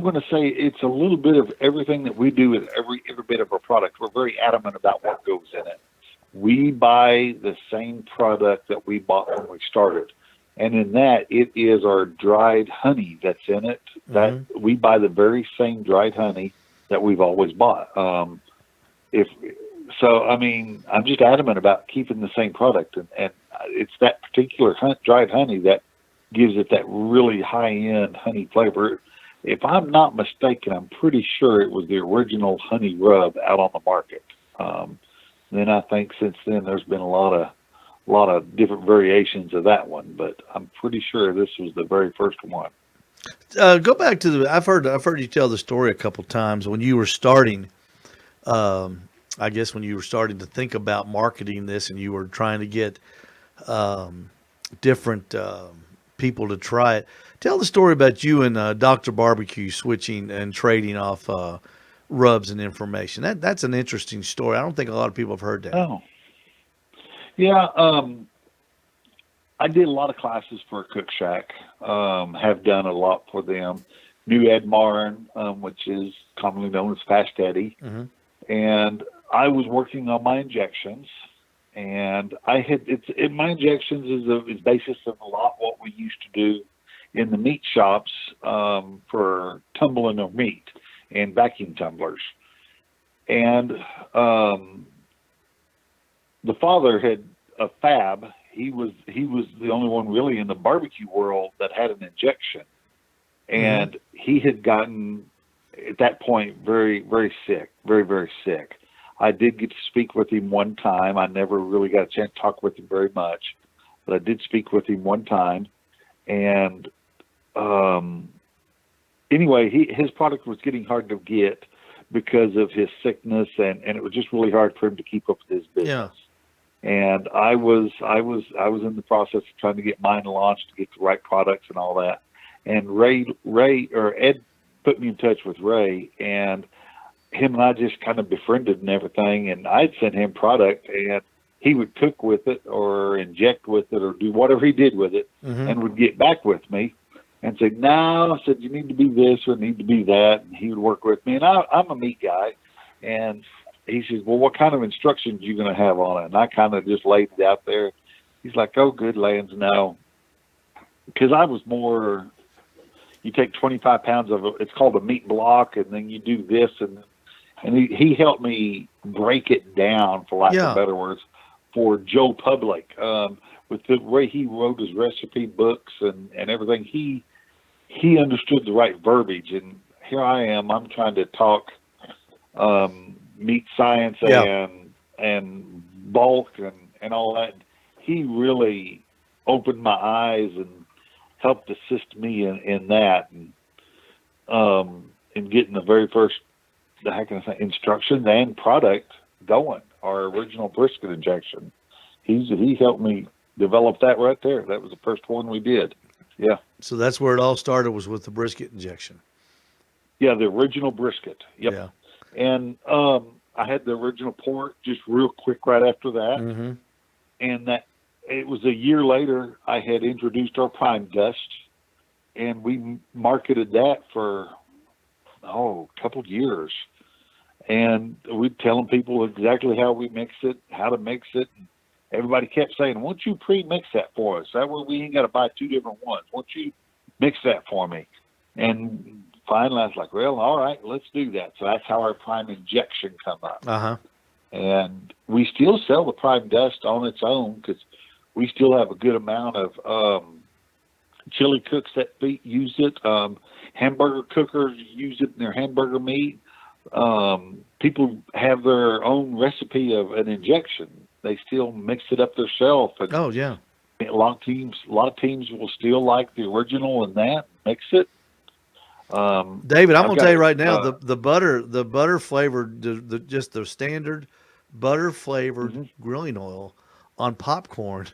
going to say it's a little bit of everything that we do with every bit of our product. We're very adamant about what goes in it. We buy the same product that we bought when we started. And in that, it is our dried honey that's in it. That we buy the very same dried honey that we've always bought. I'm just adamant about keeping the same product, and it's that particular dried honey that gives it that really high-end honey flavor. If I'm not mistaken, I'm pretty sure it was the original honey rub out on the market. Then I think since then there's been a lot of different variations of that one, but I'm pretty sure this was the very first one. Go back to I've heard you tell the story a couple times when you were starting. I guess when you were starting to think about marketing this, and you were trying to get different people to try it. Tell the story about you and Dr. Barbecue switching and trading off rubs and information. That's an interesting story. I don't think a lot of people have heard that. Oh, yeah. I did a lot of classes for Cook Shack. Have done a lot for them. Knew Ed Marin, which is commonly known as Fast Eddie, and I was working on my injections. And my injections is basis of a lot what we used to do in the meat shops for tumbling of meat and vacuum tumblers. And the father had a fab. He was the only one really in the barbecue world that had an injection, and he had gotten at that point very, very sick, very, very sick. I did get to speak with him one time. I never really got a chance to talk with him very much, but I did speak with him one time. And anyway, his product was getting hard to get because of his sickness, and it was just really hard for him to keep up with his business. Yeah. And I was in the process of trying to get mine launched, to get the right products and all that. And Ed put me in touch with Ray, and him and I just kind of befriended and everything, and I'd sent him product, and he would cook with it or inject with it or do whatever he did with it, Mm-hmm. and would get back with me and say, "No," I said, "you need to be this or need to be that," and he would work with me. And I'm a meat guy, and he says, "Well, what kind of instructions are you going to have on it?" And I kind of just laid it out there. He's like, "Oh, good, Lance, no," because I was more. You take 25 pounds of it. It's called a meat block, and then you do this, and he helped me break it down, for lack Yeah. of better words, for Joe Public. With the way he wrote his recipe books and everything, he understood the right verbiage. And here I am, I'm trying to talk meat science Yeah. and bulk and all that. He really opened my eyes and helped assist me in that, and in getting the very first, how can I say, instructions and product going. Our original brisket injection. He helped me develop that right there. That was the first one we did. Yeah. So that's where it all started, was with the brisket injection. Yeah, the original brisket. Yep. Yeah. And I had the original pork just real quick right after that. Mm-hmm. And that it was a year later I had introduced our prime dust, and we marketed that for a couple of years. And we'd telling people exactly how we mix it, how to mix it. And everybody kept saying, "Won't you pre-mix that for us? That way we ain't got to buy two different ones. Won't you mix that for me?" And finally I was like, "Well, all right, let's do that." So that's how our prime injection come up. Uh-huh. And we still sell the prime dust on its own, because we still have a good amount of chili cooks that use it. Hamburger cookers use it in their hamburger meat. People have their own recipe of an injection. They still mix it up themselves. And Oh, yeah. a lot of teams will still like the original and that mix it. David, I'm I've gonna got tell you right now, uh, the butter flavored, just the standard butter flavored mhm. grilling oil on popcorn.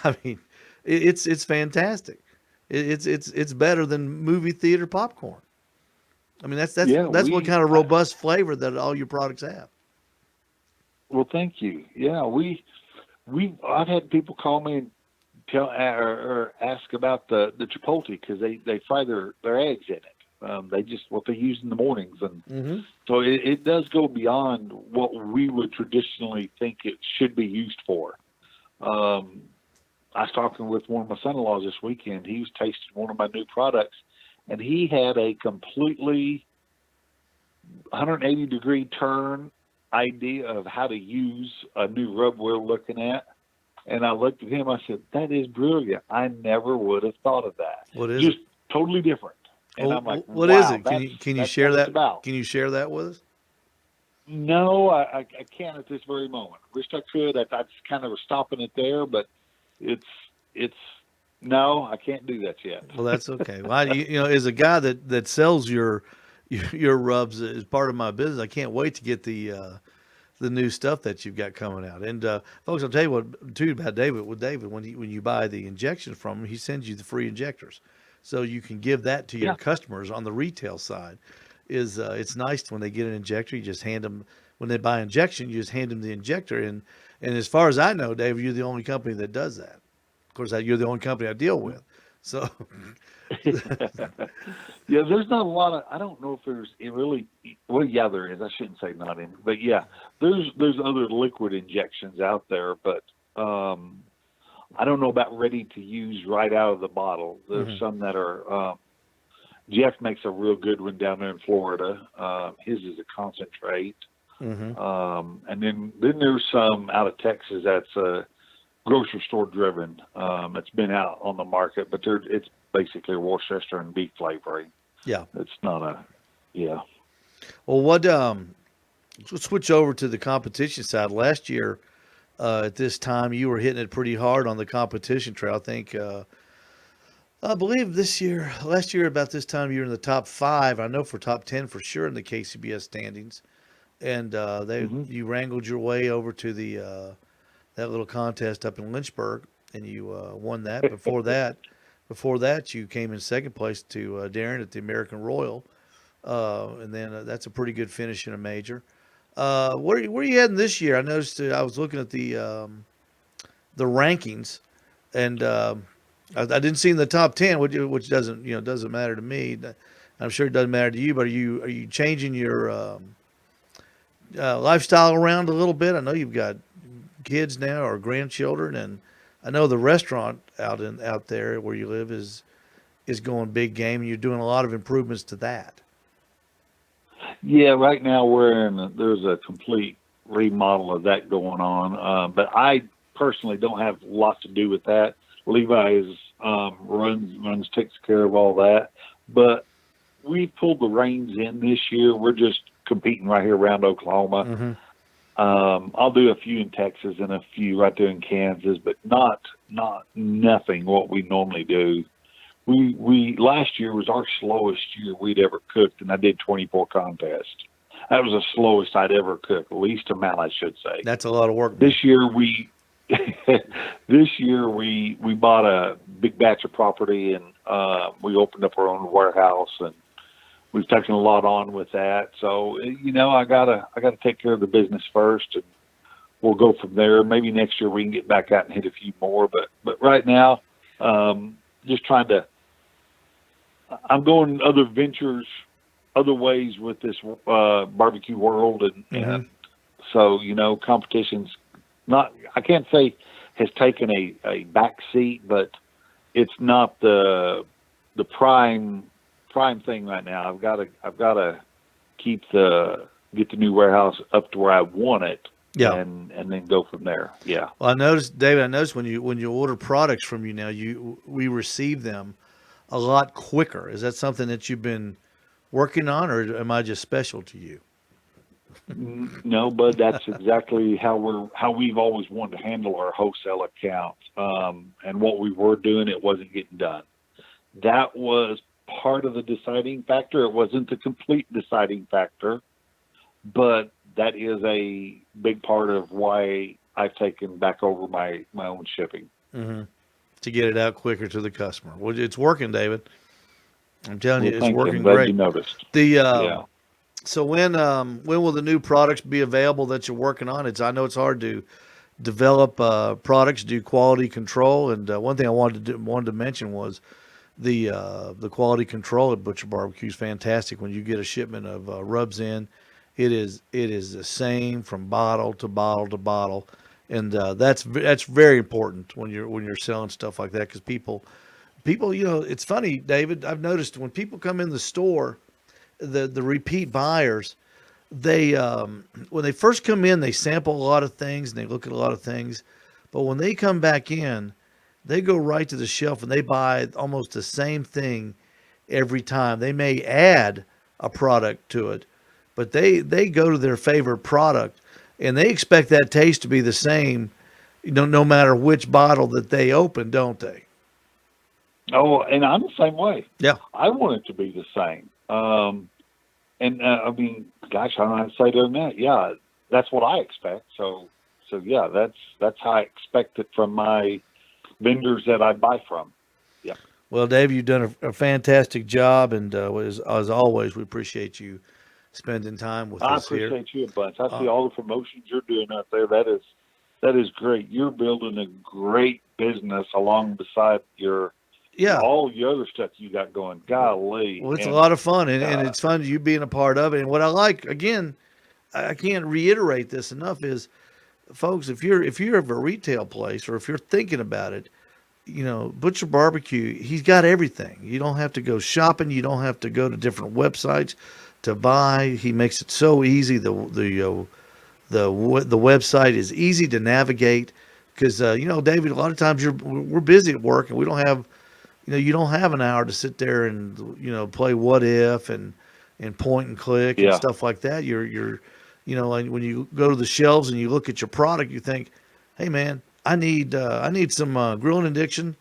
I mean, it's fantastic. It's better than movie theater popcorn. I mean, Yeah, that's what kind of robust flavor that all your products have. well, thank you. Yeah, I've had people call me and tell or ask about the chipotle, because they fry their eggs in it. They just what they use in the mornings, and Mm-hmm. so it does go beyond what we would traditionally think it should be used for. Um, I was talking with one of my son-in-laws this weekend. He was tasting one of my new products, and he had a completely 180-degree turn idea of how to use a new rub we're looking at. And I looked at him. I said, "That is brilliant. I never would have thought of that. What is it? Just totally different." And Well, I'm like, what is "Wow, it? Can you that's share what it's that? about." Can you share that with us? No, I can't at this very moment. Wish I could. I just kind of was stopping it there, but it's no, I can't do that yet. Well, that's okay. Well, as a guy that sells your rubs as part of my business, I can't wait to get the new stuff that you've got coming out. And folks, I'll tell you what too about David. With David, when you buy the injection from him, he sends you the free injectors, so you can give that to your Yeah, customers on the retail side. It's nice when they get an injector, you just hand them when they buy injection, you just hand them the injector. And as far as I know, David, you're the only company that does that. Of course, you're the only company I deal with. So, yeah. There's not a lot of. I don't know if there's it really. Well, yeah, there is. I shouldn't say not in, but yeah, there's other liquid injections out there, but I don't know about ready to use right out of the bottle. There's mhm. some that are. Jeff makes a real good one down there in Florida. His is a concentrate. Mhm. And then there's some out of Texas that's grocery store driven. It's been out on the market, but it's basically Worcester and beef flavoring. Yeah. It's not yeah. Well, let's switch over to the competition side. Last year, at this time, you were hitting it pretty hard on the competition trail. I believe last year about this time, you were in the top five. I know for top 10 for sure in the KCBS standings. And Hmm. you wrangled your way over to the that little contest up in Lynchburg, and you won that. Before that, you came in second place to Darren at the American Royal, and then that's a pretty good finish in a major. Where are you heading this year? I noticed I was looking at the rankings, and I didn't see in the top 10, which doesn't doesn't matter to me. I'm sure it doesn't matter to you, but are you changing your lifestyle around a little bit? I know you've got kids now or grandchildren, and I know the restaurant out there where you live is going big game, and you're doing a lot of improvements to that. Yeah, right now there's a complete remodel of that going on. But I personally don't have a lot to do with that. Levi takes care of all that. But we pulled the reins in this year. We're just competing right here around Oklahoma. Mm-hmm. I'll do a few in Texas and a few right there in Kansas, but not nothing what we normally do. We last year was our slowest year we'd ever cooked, and I did 24 contests. That was the slowest I'd ever cooked, least amount I should say. That's a lot of work. This year we bought a big batch of property, and we opened up our own warehouse, and we've taken a lot on with that. So I gotta take care of the business first, and we'll go from there. Maybe next year we can get back out and hit a few more, but right now, just trying to. I'm going other ventures, other ways with this barbecue world, and so competition's not. I can't say has taken a back seat, but it's not the prime thing right now. I've got to get the new warehouse up to where I want it. Yeah. And then go from there. Yeah. Well, I noticed, David. I noticed when you order products from you now, we receive them a lot quicker. Is that something that you've been working on, or am I just special to you? No, bud, that's exactly how we've always wanted to handle our wholesale account. And what we were doing, it wasn't getting done. That was part of the deciding factor. It wasn't the complete deciding factor, but that is a big part of why I've taken back over my own shipping. Mm-hmm. To get it out quicker to the customer. Well, it's working, David. I'm telling you, it's Thank you. working I'm glad great. you noticed. The Yeah. So when will the new products be available that you're working on? I know it's hard to develop products, do quality control, and one thing I wanted to mention was the quality control at Butcher Barbecue is fantastic. When you get a shipment of rubs in, it is the same from bottle to bottle to bottle, and that's very important when you're selling stuff like that, because people it's funny, David. I've noticed when people come in the store, the repeat buyers, they when they first come in, they sample a lot of things and they look at a lot of things, but when they come back in, they go right to the shelf and they buy almost the same thing every time. They may add a product to it, but they go to their favorite product and they expect that taste to be the same, no matter which bottle that they open, don't they? Oh, and I'm the same way. Yeah. I want it to be the same. And I mean, gosh, I don't know how to say it other than that. Yeah, that's what I expect. So yeah, that's how I expect it from my vendors that I buy from. Yeah. Well, Dave, you've done a fantastic job, and as always, we appreciate you spending time with I us here. appreciate you a bunch. I see all the promotions you're doing out there. That is great. You're building a great business along beside all the other stuff you got going. Golly. Well, it's a lot of fun, and it's fun you being a part of it. And what I like, again, I can't reiterate this enough, is, folks, if you have a retail place or if you're thinking about it, Butcher Barbecue, he's got everything. You don't have to go shopping. You don't have to go to different websites to buy. He makes it so easy. The website is easy to navigate because David, a lot of times we're busy at work and we don't have you don't have an hour to sit there and play what if and point and click and stuff like that. You're and when you go to the shelves and you look at your product, you think, hey man, I need some grilling addiction,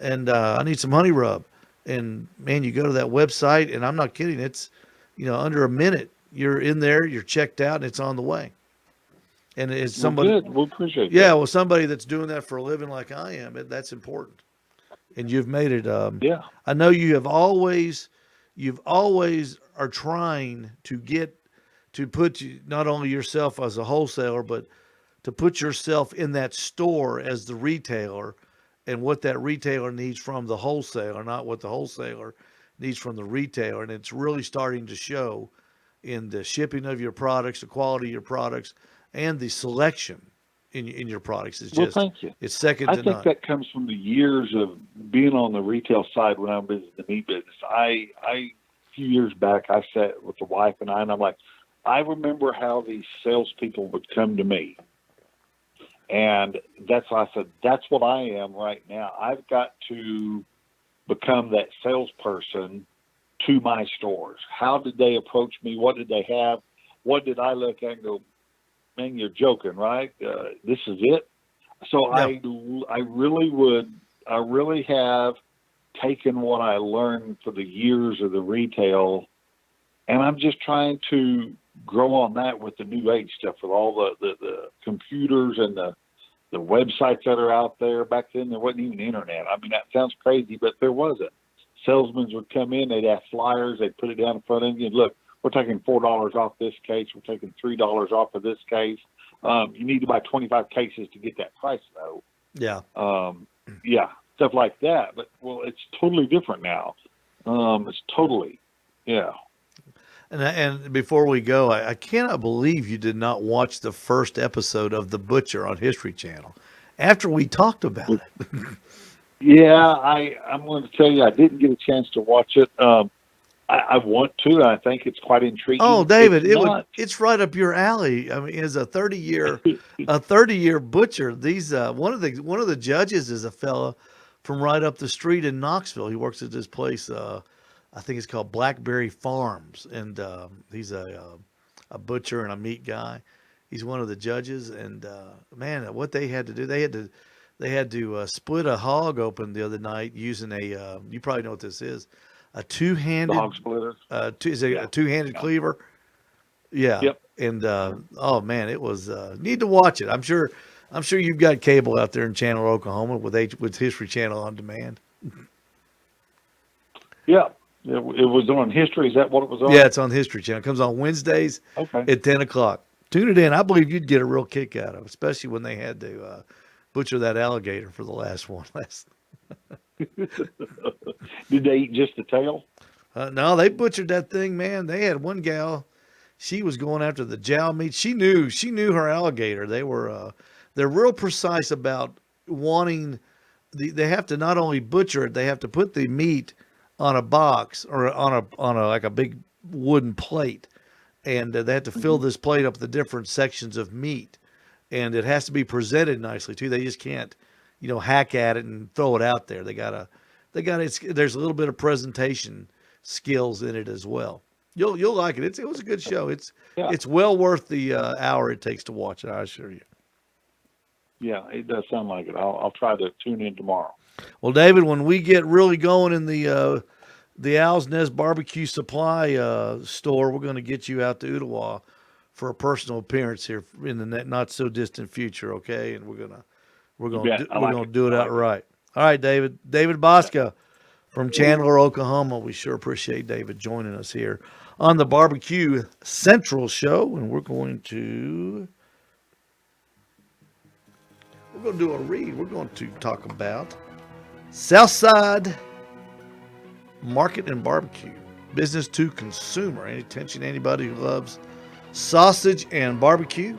and I need some honey rub, and man, you go to that website, and I'm not kidding, it's under a minute you're in there, you're checked out, and it's on the way. And it's somebody. Well, good. We'll appreciate that. Yeah, well, somebody that's doing that for a living like I am, that's important. And you've made it. Yeah. I know you've always are trying to get to put not only yourself as a wholesaler, but to put yourself in that store as the retailer and what that retailer needs from the wholesaler, not what the wholesaler needs from the retailer. And it's really starting to show in the shipping of your products, the quality of your products, and the selection in your products. It's Well, just, thank you. it's second I to think none. that comes from the years of being on the retail side when I was in the meat business. A few years back, I sat with the wife and I'm like, I remember how these salespeople would come to me. And that's why I said, that's what I am right now. I've got to become that salesperson to my stores. How did they approach me? What did they have? What did I look at and go, man, you're joking, right? This is it. So Yeah. I really have taken what I learned for the years of the retail, and I'm just trying to grow on that with the new age stuff, with all the computers and the websites that are out there. Back then, there wasn't even internet. I mean, that sounds crazy, but there wasn't. Salesmen would come in, they'd have flyers, they'd put it down in front of you, and look, we're taking $4 off this case, we're taking $3 off of this case. You need to buy 25 cases to get that price, though. Yeah. Yeah, stuff like that. But, well, it's totally different now. It's totally, yeah. And before we go, I cannot believe you did not watch the first episode of The Butcher on History Channel after we talked about it. Yeah, I'm going to tell you, I didn't get a chance to watch it. I want to. I think it's quite intriguing. Oh, David, It's it's right up your alley. I mean, as a 30-year butcher, these one of the judges is a fella from right up the street in Knoxville. He works at this place. I think it's called Blackberry Farms, and he's a butcher and a meat guy. He's one of the judges, and man, what they had to do, they had to split a hog open the other night using a you probably know what this is, a the two-handed hog splitter. is it Yeah. a two-handed Yeah. cleaver? Yeah. Yep. And oh man, it was need to watch it. I'm sure you've got cable out there in Chandler, Oklahoma with History Channel on demand. Yeah. It was on History. Is that what it was on? Yeah, it's on History Channel. It comes on Wednesdays Okay. at 10 o'clock. Tune it in. I believe you'd get a real kick out of it, especially when they had to butcher that alligator for the last one. Did they eat just the tail? No, they butchered that thing, man. They had one gal. She was going after the jowl meat. She knew her alligator. They're real precise about wanting they have to not only butcher it, they have to put the meat on a box or on a like a big wooden plate, and they have to fill this plate up with the different sections of meat, and it has to be presented nicely too. They just can't, hack at it and throw it out there. They gotta. There's a little bit of presentation skills in it as well. You'll like it. It was a good show. It's well worth the hour it takes to watch it. I assure you. Yeah, it does sound like it. I'll try to tune in tomorrow. Well, David, when we get really going in the Owl's Nest Barbecue Supply store, we're going to get you out to Ottawa for a personal appearance here in the not so distant future. Okay, and we're gonna do it outright. All right, David. David Bosca from Chandler, Oklahoma. We sure appreciate David joining us here on the Barbecue Central Show, and we're going to do a read. We're going to talk about Southside Market and Barbecue, business to consumer. Any attention to anybody who loves sausage and barbecue?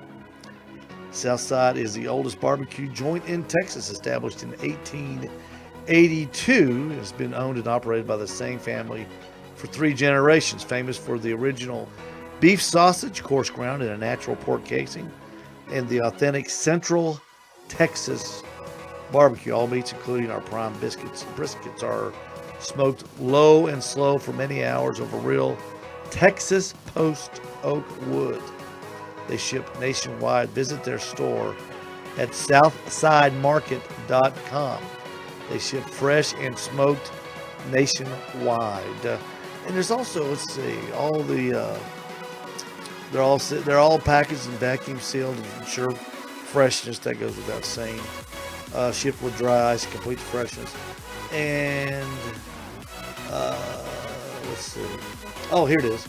Southside is the oldest barbecue joint in Texas, established in 1882. It's been owned and operated by the same family for 3 generations. Famous for the original beef sausage, coarse ground in a natural pork casing, and the authentic Central Texas barbecue. All meats, including our prime biscuits. Briskets are smoked low and slow for many hours over real Texas post oak wood. They ship nationwide. Visit their store at southsidemarket.com. They ship fresh and smoked nationwide. And there's also, let's see, all the they're all packaged and vacuum sealed to ensure freshness. That goes without saying. Shipped with dry ice, complete freshness. And let's see. Oh, here it is.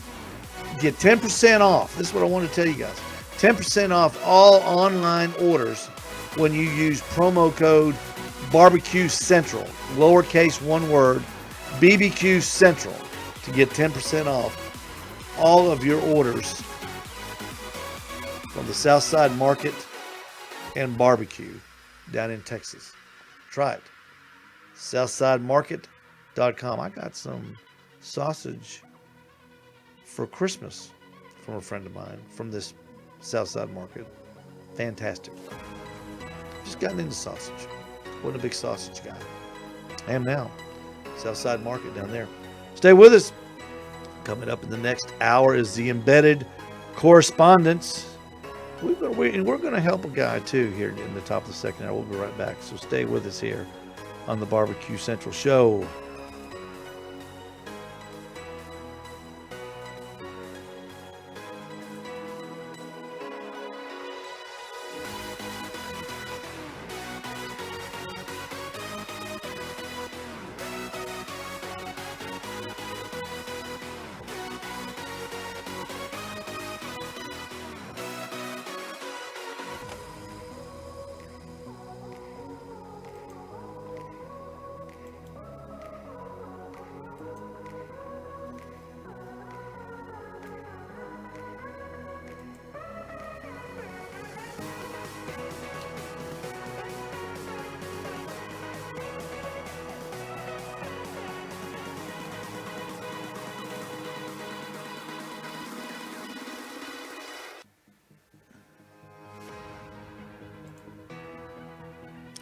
get 10% off. This is what I want to tell you guys. 10% off all online orders when you use promo code BBQ Central, lowercase one word, BBQ Central, to get 10% off all of your orders from the Southside Market and Barbecue down in Texas. Try it. SouthsideMarket.com. I got some sausage for Christmas from a friend of mine from this Southside Market. Fantastic. Just gotten into sausage. Wasn't a big sausage guy. I am now. Southside Market down there. Stay with us. Coming up in the next hour is the embedded correspondence. We're going to help a guy too here in the top of the second hour. We'll be right back. So stay with us here on the Barbecue Central Show.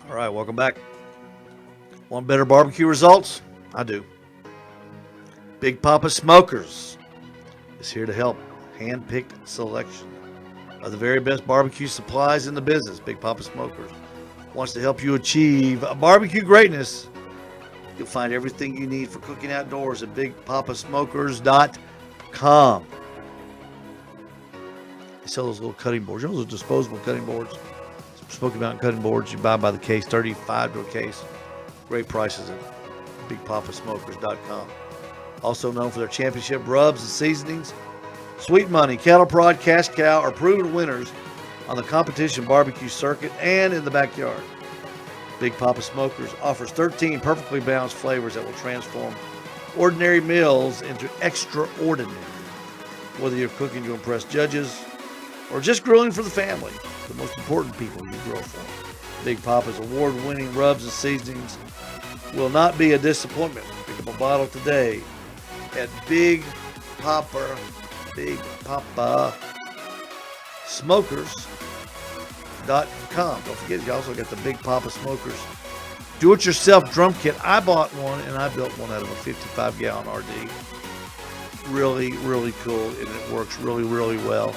All right, welcome back. Want better barbecue results? I do. Big Papa Smokers is here to help. Hand-picked selection of the very best barbecue supplies in the business. Big Papa Smokers wants to help you achieve barbecue greatness. You'll find everything you need for cooking outdoors at BigPapaSmokers.com. They sell those little cutting boards. You know those disposable cutting boards? Smoky Mountain cutting boards you buy by the case, $35 to a case. Great prices at BigPapaSmokers.com. Also known for their championship rubs and seasonings. Sweet Money, Cattle Prod, Cash Cow are proven winners on the competition barbecue circuit and in the backyard. Big Papa Smokers offers 13 perfectly balanced flavors that will transform ordinary meals into extraordinary. Whether you're cooking to impress judges or just grilling for the family, the most important people you grill for. Big Papa's award-winning rubs and seasonings will not be a disappointment. Pick up a bottle today at Big Papa Smokers.com. Don't forget, you also got the Big Papa Smokers do-it-yourself drum kit. I bought one and I built one out of a 55-gallon RD. Really, really cool, and it works really, really well.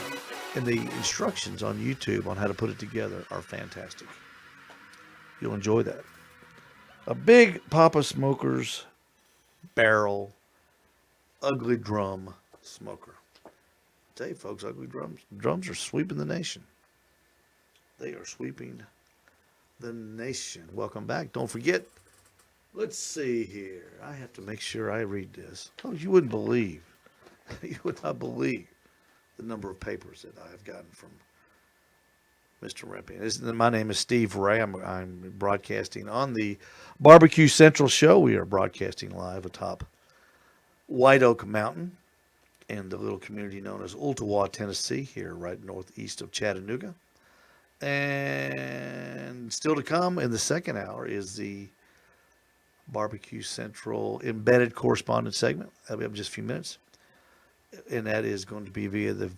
And the instructions on YouTube on how to put it together are fantastic. You'll enjoy that. A Big Papa Smokers barrel ugly drum smoker. I tell you folks, ugly drums are sweeping the nation. They are sweeping the nation. Welcome back. Don't forget, let's see here. I have to make sure I read this. Oh, you wouldn't believe. You would not believe the number of papers that I have gotten from Mr. Rempe. My name is Steve Ray. I'm broadcasting on the Barbecue Central Show. We are broadcasting live atop White Oak Mountain in the little community known as Ooltewah, Tennessee, here right northeast of Chattanooga. And still to come in the second hour is the Barbecue Central embedded correspondence segment. That'll be up in just a few minutes. And that is going to be via the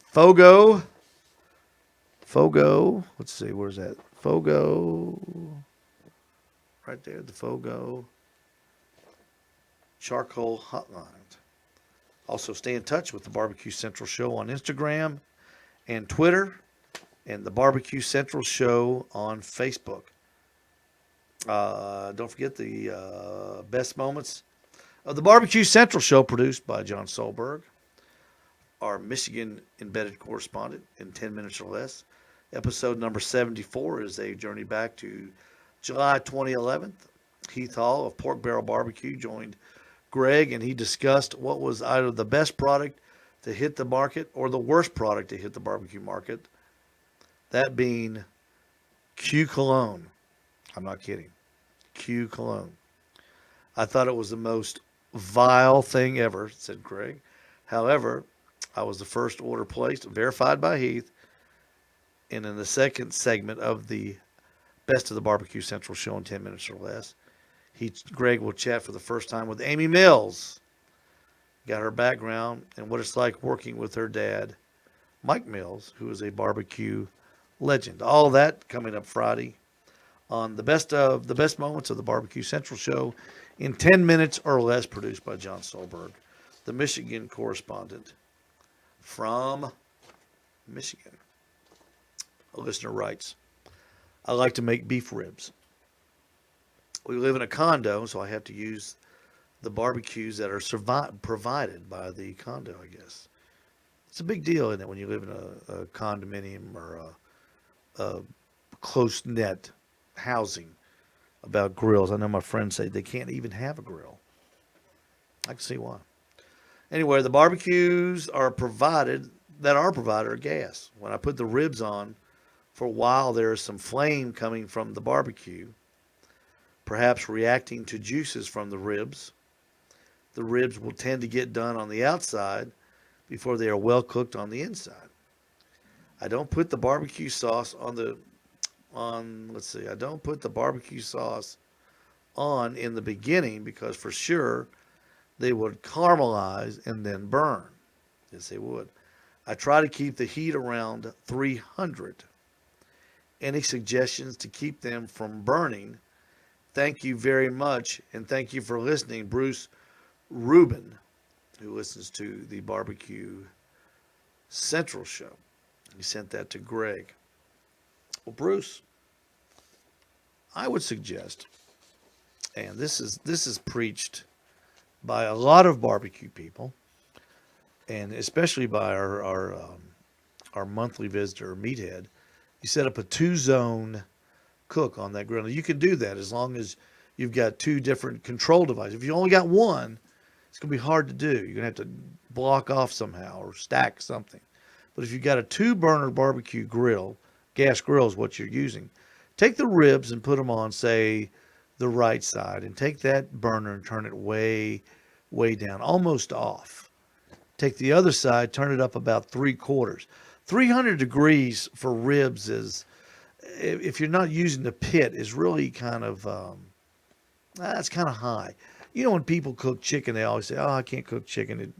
Fogo, let's see, where's that? Fogo, right there, the Fogo Charcoal Hotline. Also, stay in touch with the Barbecue Central Show on Instagram and Twitter, and the Barbecue Central Show on Facebook. Don't forget the best moments of the Barbecue Central Show, produced by John Solberg, our Michigan embedded correspondent, in 10 minutes or less. Episode number 74 is a journey back to July 2011. Heath Hall of Pork Barrel Barbecue joined Greg, and he discussed what was either the best product to hit the market, or the worst product to hit the barbecue market, that being Q Cologne. I'm not kidding. Q Cologne. I thought it was the most vile thing ever, said Greg. However, I was the first order placed, verified by Heath, and in the second segment of the Best of the Barbecue Central show in 10 minutes or less, Greg will chat for the first time with Amy Mills. Got her background and what it's like working with her dad, Mike Mills, who is a barbecue legend. All that coming up Friday on the best moments of the Barbecue Central show in 10 minutes or less, produced by John Solberg, the Michigan correspondent from Michigan. A listener writes, I like to make beef ribs. We live in a condo, so I have to use the barbecues that are provided by the condo, I guess. It's a big deal, isn't it, when you live in a condominium or a close-knit housing about grills. I know my friends say they can't even have a grill. I can see why. Anyway, the barbecues that are provided are gas. When I put the ribs on, for a while there is some flame coming from the barbecue, perhaps reacting to juices from the ribs. The ribs will tend to get done on the outside before they are well cooked on the inside. I don't put the barbecue sauce I don't put the barbecue sauce on in the beginning because for sure they would caramelize and then burn. Yes, they would. I try to keep the heat around 300. Any suggestions to keep them from burning? Thank you very much, and thank you for listening, Bruce Rubin, who listens to the Barbecue Central show. He sent that to Greg. Well, Bruce, I would suggest, and this is preached by a lot of barbecue people, and especially by our monthly visitor, Meathead. You set up a 2-zone cook on that grill. Now, you can do that as long as you've got 2 different control devices. If you only got one, it's going to be hard to do. You're going to have to block off somehow or stack something. But if you've got a 2-burner barbecue grill, gas grill is what you're using, take the ribs and put them on, say, the right side, and take that burner and turn it way, way down, almost off. Take the other side, turn it up about 3/4. 300 degrees for ribs is, if you're not using the pit, is really kind of, that's kind of high. You know, when people cook chicken, they always say, oh, I can't cook chicken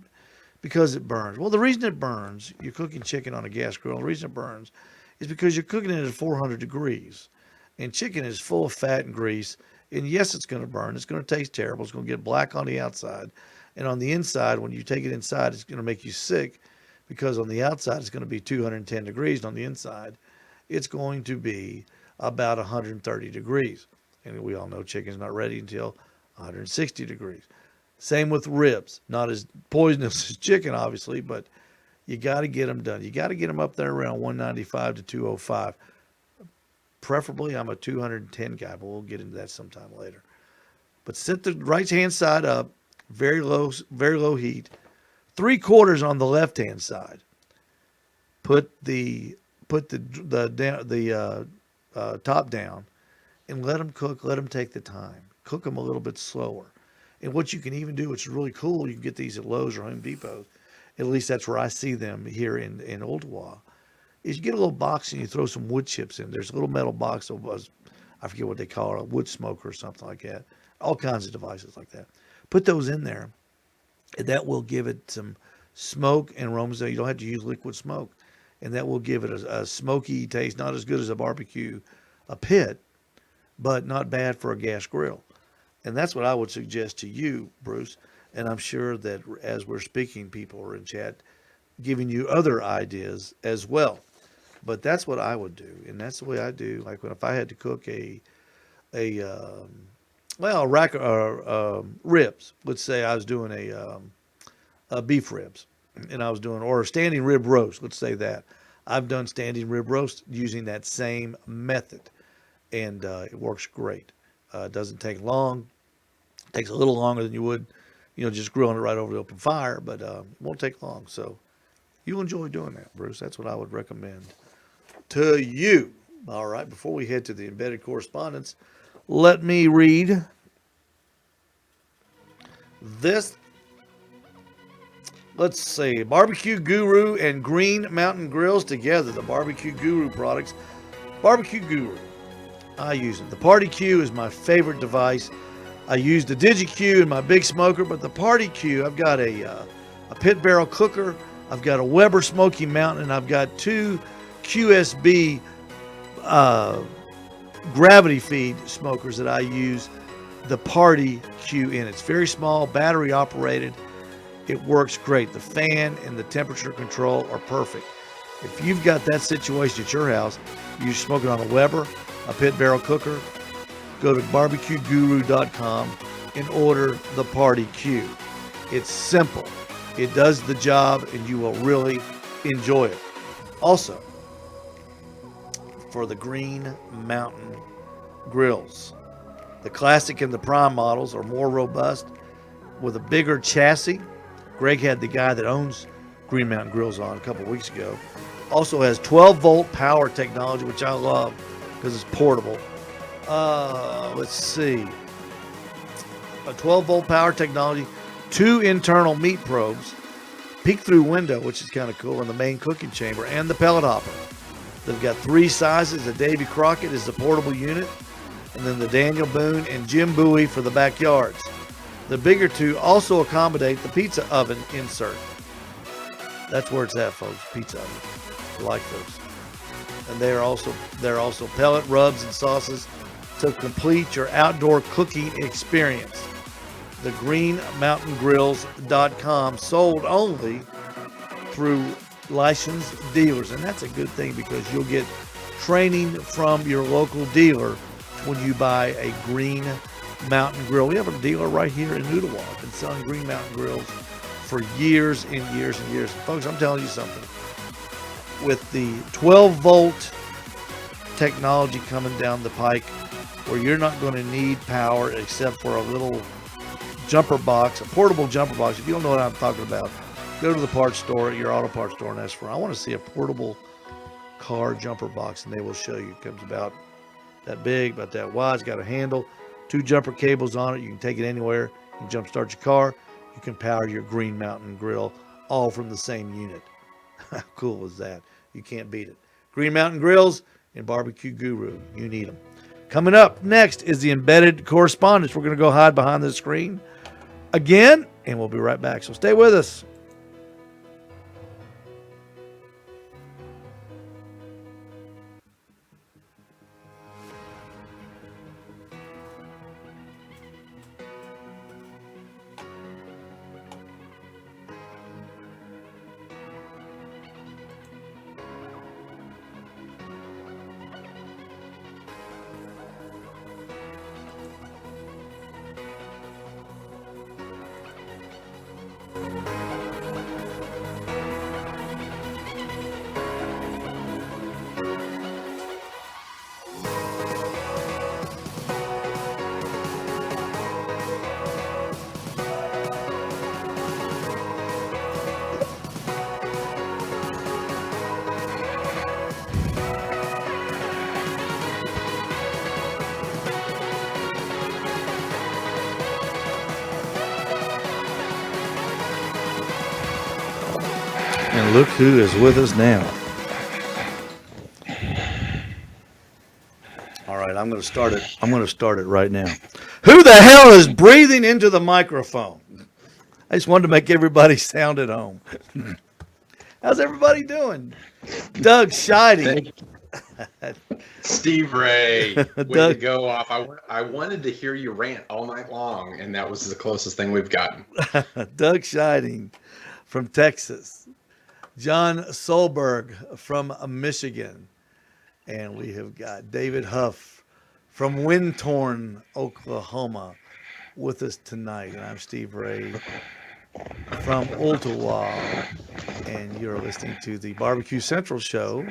because it burns. Well, the reason it burns, you're cooking chicken on a gas grill, the reason it burns is because you're cooking it at 400 degrees. And chicken is full of fat and grease. And yes, it's going to burn. It's going to taste terrible. It's going to get black on the outside. And on the inside, when you take it inside, it's going to make you sick because on the outside, it's going to be 210 degrees. And on the inside, it's going to be about 130 degrees. And we all know chicken's not ready until 160 degrees. Same with ribs. Not as poisonous as chicken, obviously, but you got to get them done. You got to get them up there around 195 to 205. Preferably, I'm a 210 guy, but we'll get into that sometime later. But set the right-hand side up, very low heat. 3/4 on the left-hand side. Put the top down, and let them cook. Let them take the time. Cook them a little bit slower. And what you can even do, which is really cool, you can get these at Lowe's or Home Depot. At least that's where I see them here in Ooltewah. Is you get a little box and you throw some wood chips in. There's a little metal box of, I forget what they call it, a wood smoker or something like that. All kinds of devices like that. Put those in there, and that will give it some smoke and aroma. You don't have to use liquid smoke, and that will give it a smoky taste, not as good as a pit, but not bad for a gas grill. And that's what I would suggest to you, Bruce. And I'm sure that as we're speaking, people are in chat giving you other ideas as well. But that's what I would do, and that's the way I do. Like if I had to cook a rack of ribs. Let's say I was doing a beef ribs, and I was doing or a standing rib roast. Let's say that I've done standing rib roast using that same method, and it works great. It doesn't take long. It takes a little longer than you would, just grilling it right over the open fire, but it won't take long. So You'll enjoy doing that, Bruce. That's what I would recommend to you. All right, before we head to the embedded correspondence, let me read this. Let's see. Barbecue Guru and Green Mountain Grills together. The Barbecue Guru products. Barbecue Guru. I use it. The Party Q is my favorite device. I use the DigiQ in my big smoker, but the Party Q, I've got a pit barrel cooker, I've got a Weber Smoky Mountain, and I've got two QSB gravity feed smokers that I use the Party Q in. It's very small, battery operated. It works great. The fan and the temperature control are perfect. If you've got that situation at your house, you're smoking on a Weber, a pit barrel cooker, go to barbecueguru.com and order the Party Q. It's simple. It does the job and you will really enjoy it. Also, for the Green Mountain grills, the Classic and the Prime models are more robust with a bigger chassis. Greg had the guy that owns Green Mountain Grills on a couple weeks ago. Also has 12-volt power technology, which I love because it's portable. Let's see. A 12-volt power technology, 2 internal meat probes, peek-through window, which is kind of cool, in the main cooking chamber, and the pellet hopper. They've got 3 sizes. The Davy Crockett is the portable unit, and then the Daniel Boone and Jim Bowie for the backyards. The bigger 2 also accommodate the pizza oven insert. That's where it's at, folks. Pizza oven. I like those. And they're also pellet rubs and sauces to complete your outdoor cooking experience. The GreenMountainGrills.com, sold only through licensed dealers, and that's a good thing because you'll get training from your local dealer when you buy a Green Mountain Grill. We have a dealer right here in Ooltewah. Been selling Green Mountain Grills for years and years and years. And folks, I'm telling you something. With the 12-volt technology coming down the pike, where you're not going to need power except for a little jumper box, a portable jumper box. If you don't know what I'm talking about, go to the parts store, your auto parts store, and ask for, I want to see a portable car jumper box, and they will show you. It comes about that big, about that wide. It's got a handle, 2 jumper cables on it. You can take it anywhere. You can jump start your car. You can power your Green Mountain Grill, all from the same unit. How cool is that? You can't beat it. Green Mountain Grills and Barbecue Guru. You need them. Coming up next is the embedded correspondence. We're going to go hide behind the screen again, and we'll be right back. So stay with us. And look who is with us now. All right, I'm going to start it. I'm going to start it right now. Who the hell is breathing into the microphone? I just wanted to make everybody sound at home. How's everybody doing? Doug Scheiding. Steve Ray, way Doug. to go off. I wanted to hear you rant all night long, and that was the closest thing we've gotten. Doug Scheiding from Texas. John Solberg from Michigan. And we have got David Huff from Windtorn, Oklahoma, with us tonight. And I'm Steve Ray from Ooltewah. And you're listening to the Barbecue Central Show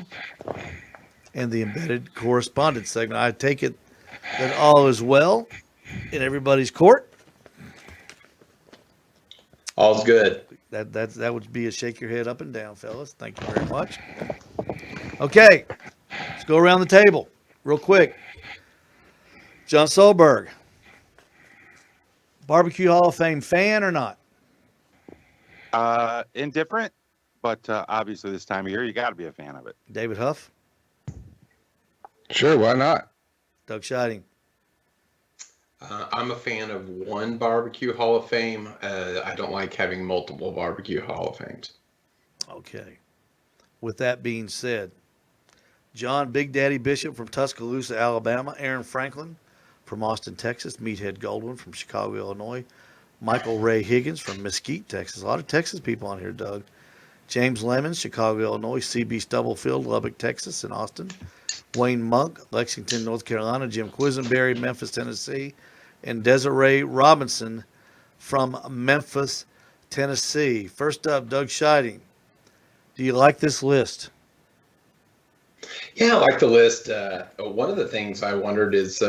and the Embedded Correspondence segment. I take it that all is well in everybody's court. All's good. That would be a shake your head up and down, fellas. Thank you very much. Okay, let's go around the table real quick. John Solberg, Barbecue Hall of Fame fan or not? Indifferent, but obviously this time of year you got to be a fan of it. David Huff, Sure, why not? Doug Scheiding. I'm a fan of one barbecue Hall of Fame. I don't like having multiple barbecue Hall of Fames. Okay. With that being said, John Big Daddy Bishop from Tuscaloosa, Alabama. Aaron Franklin from Austin, Texas. Meathead Goldwyn from Chicago, Illinois. Michael Ray Higgins from Mesquite, Texas. A lot of Texas people on here, Doug. James Lemons, Chicago, Illinois. C.B. Stubblefield, Lubbock, Texas, and Austin. Wayne Monk, Lexington, North Carolina. Jim Quisenberry, Memphis, Tennessee. And Desiree Robinson from Memphis, Tennessee. First up, Doug Scheiding. Do you like this list? Yeah, I like the list. One of the things I wondered is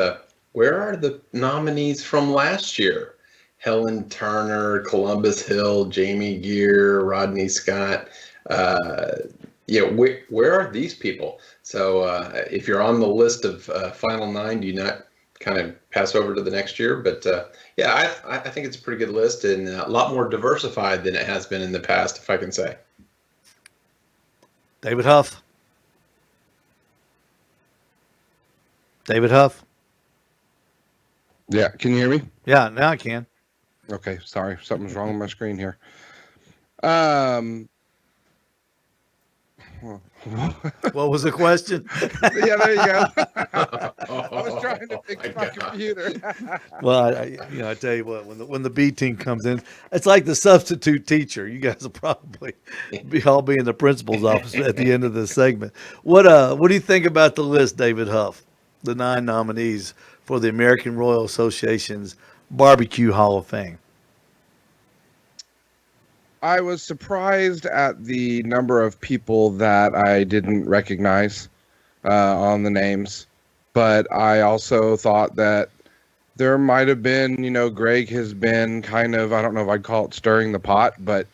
where are the nominees from last year? Helen Turner, Columbus Hill, Jamie Geer, Rodney Scott. Where are these people? So if you're on the list of final 9, do you not kind of pass over to the next year? But I think it's a pretty good list and a lot more diversified than it has been in the past, if I can say. David Huff. David Huff. Yeah, can you hear me? Yeah, now I can. Okay, sorry, something's wrong with my screen here. What What was the question? Yeah, there you go. I I was trying to fix my computer. Well, I tell you what, when the B team comes in, it's like the substitute teacher. You guys will probably be in the principal's office at the end of this segment. What do you think about the list, David Huff? The 9 nominees for the American Royal Association's Barbecue Hall of Fame. I was surprised at the number of people that I didn't recognize on the names, but I also thought that there might have been, Greg has been kind of, I don't know if I'd call it stirring the pot, but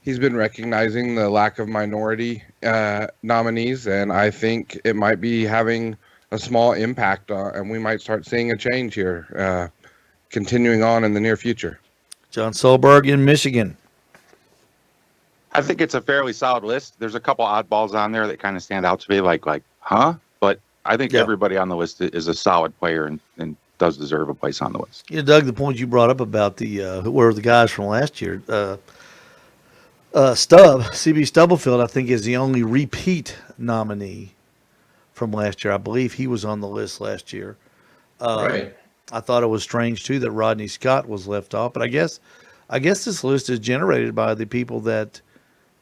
he's been recognizing the lack of minority nominees, and I think it might be having a small impact, and we might start seeing a change here, continuing on in the near future. John Solberg in Michigan. I think it's a fairly solid list. There's a couple oddballs on there that kind of stand out to me, like, huh? But I think everybody on the list is a solid player and does deserve a place on the list. Yeah, Doug, the point you brought up about who were the guys from last year, CB Stubblefield, I think, is the only repeat nominee from last year. I believe he was on the list last year. Right. I thought it was strange too that Rodney Scott was left off, but I guess this list is generated by the people that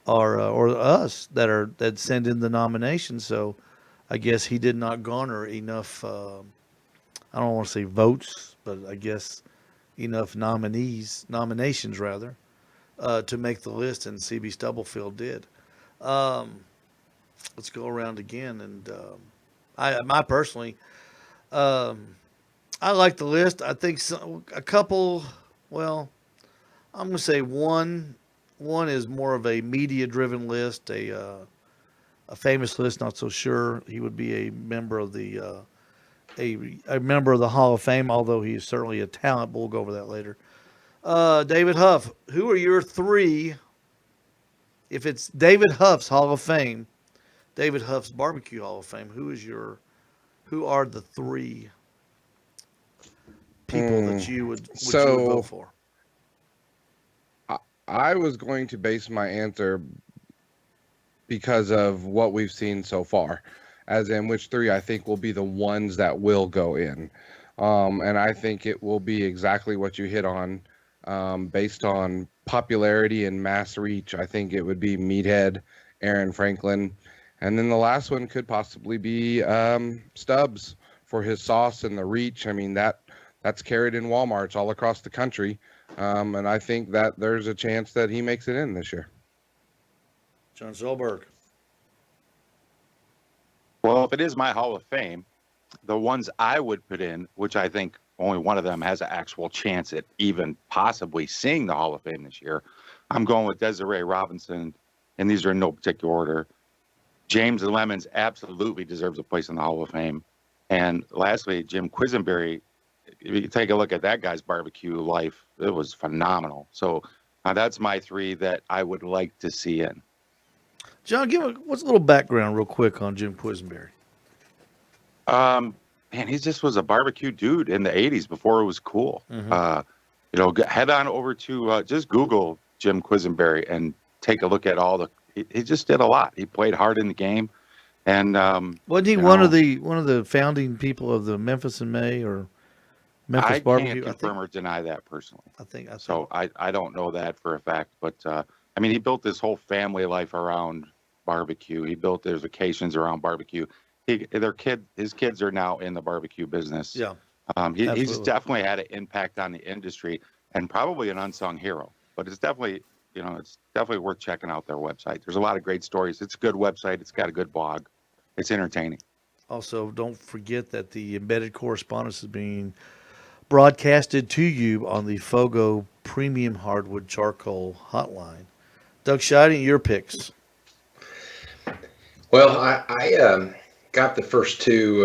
are or us that send in the nominations. So I guess he did not garner enough. I don't want to say votes, but I guess enough nominations rather, to make the list, and CB Stubblefield did. Let's go around again, and I personally, I like the list. I think a couple. Well, I'm going to say one. One is more of a media-driven list, a famous list. Not so sure he would be a member of the a member of the Hall of Fame, although he is certainly a talent. But we'll go over that later. David Huff, who are your 3? If it's David Huff's Hall of Fame, David Huff's Barbecue Hall of Fame, who are the 3 people that you would vote for? I was going to base my answer because of what we've seen so far, as in which 3 I think will be the ones that will go in. And I think it will be exactly what you hit on, based on popularity and mass reach. I think it would be Meathead, Aaron Franklin, and then the last one could possibly be Stubbs for his sauce and the reach. I mean, that's carried in Walmarts all across the country. And I think that there's a chance that he makes it in this year. John Zolberg. Well, if it is my Hall of Fame, the ones I would put in, which I think only one of them has an actual chance at even possibly seeing the Hall of Fame this year, I'm going with Desiree Robinson, and these are in no particular order. James Lemons absolutely deserves a place in the Hall of Fame. And lastly, Jim Quisenberry, if you take a look at that guy's barbecue life, it was phenomenal. So that's my three that I would like to see in. John, what's a little background real quick on Jim Quisenberry? Man, he just was a barbecue dude in the 80s before it was cool. Head on over to just Google Jim Quisenberry and take a look at he just did a lot. He played hard in the game. And wasn't he one of the founding people of the Memphis in May or Memphis I barbecue? can't confirm or deny that personally. I think. So I don't know that for a fact, but I mean, he built his whole family life around barbecue. He built his vacations around barbecue. His kids are now in the barbecue business. Yeah, he's definitely had an impact on the industry and probably an unsung hero. But it's definitely worth checking out their website. There's a lot of great stories. It's a good website. It's got a good blog. It's entertaining. Also, don't forget that the embedded correspondence is being broadcasted to you on the Fogo Premium Hardwood Charcoal Hotline. Doug Scheiding, your picks. Well, I got the first two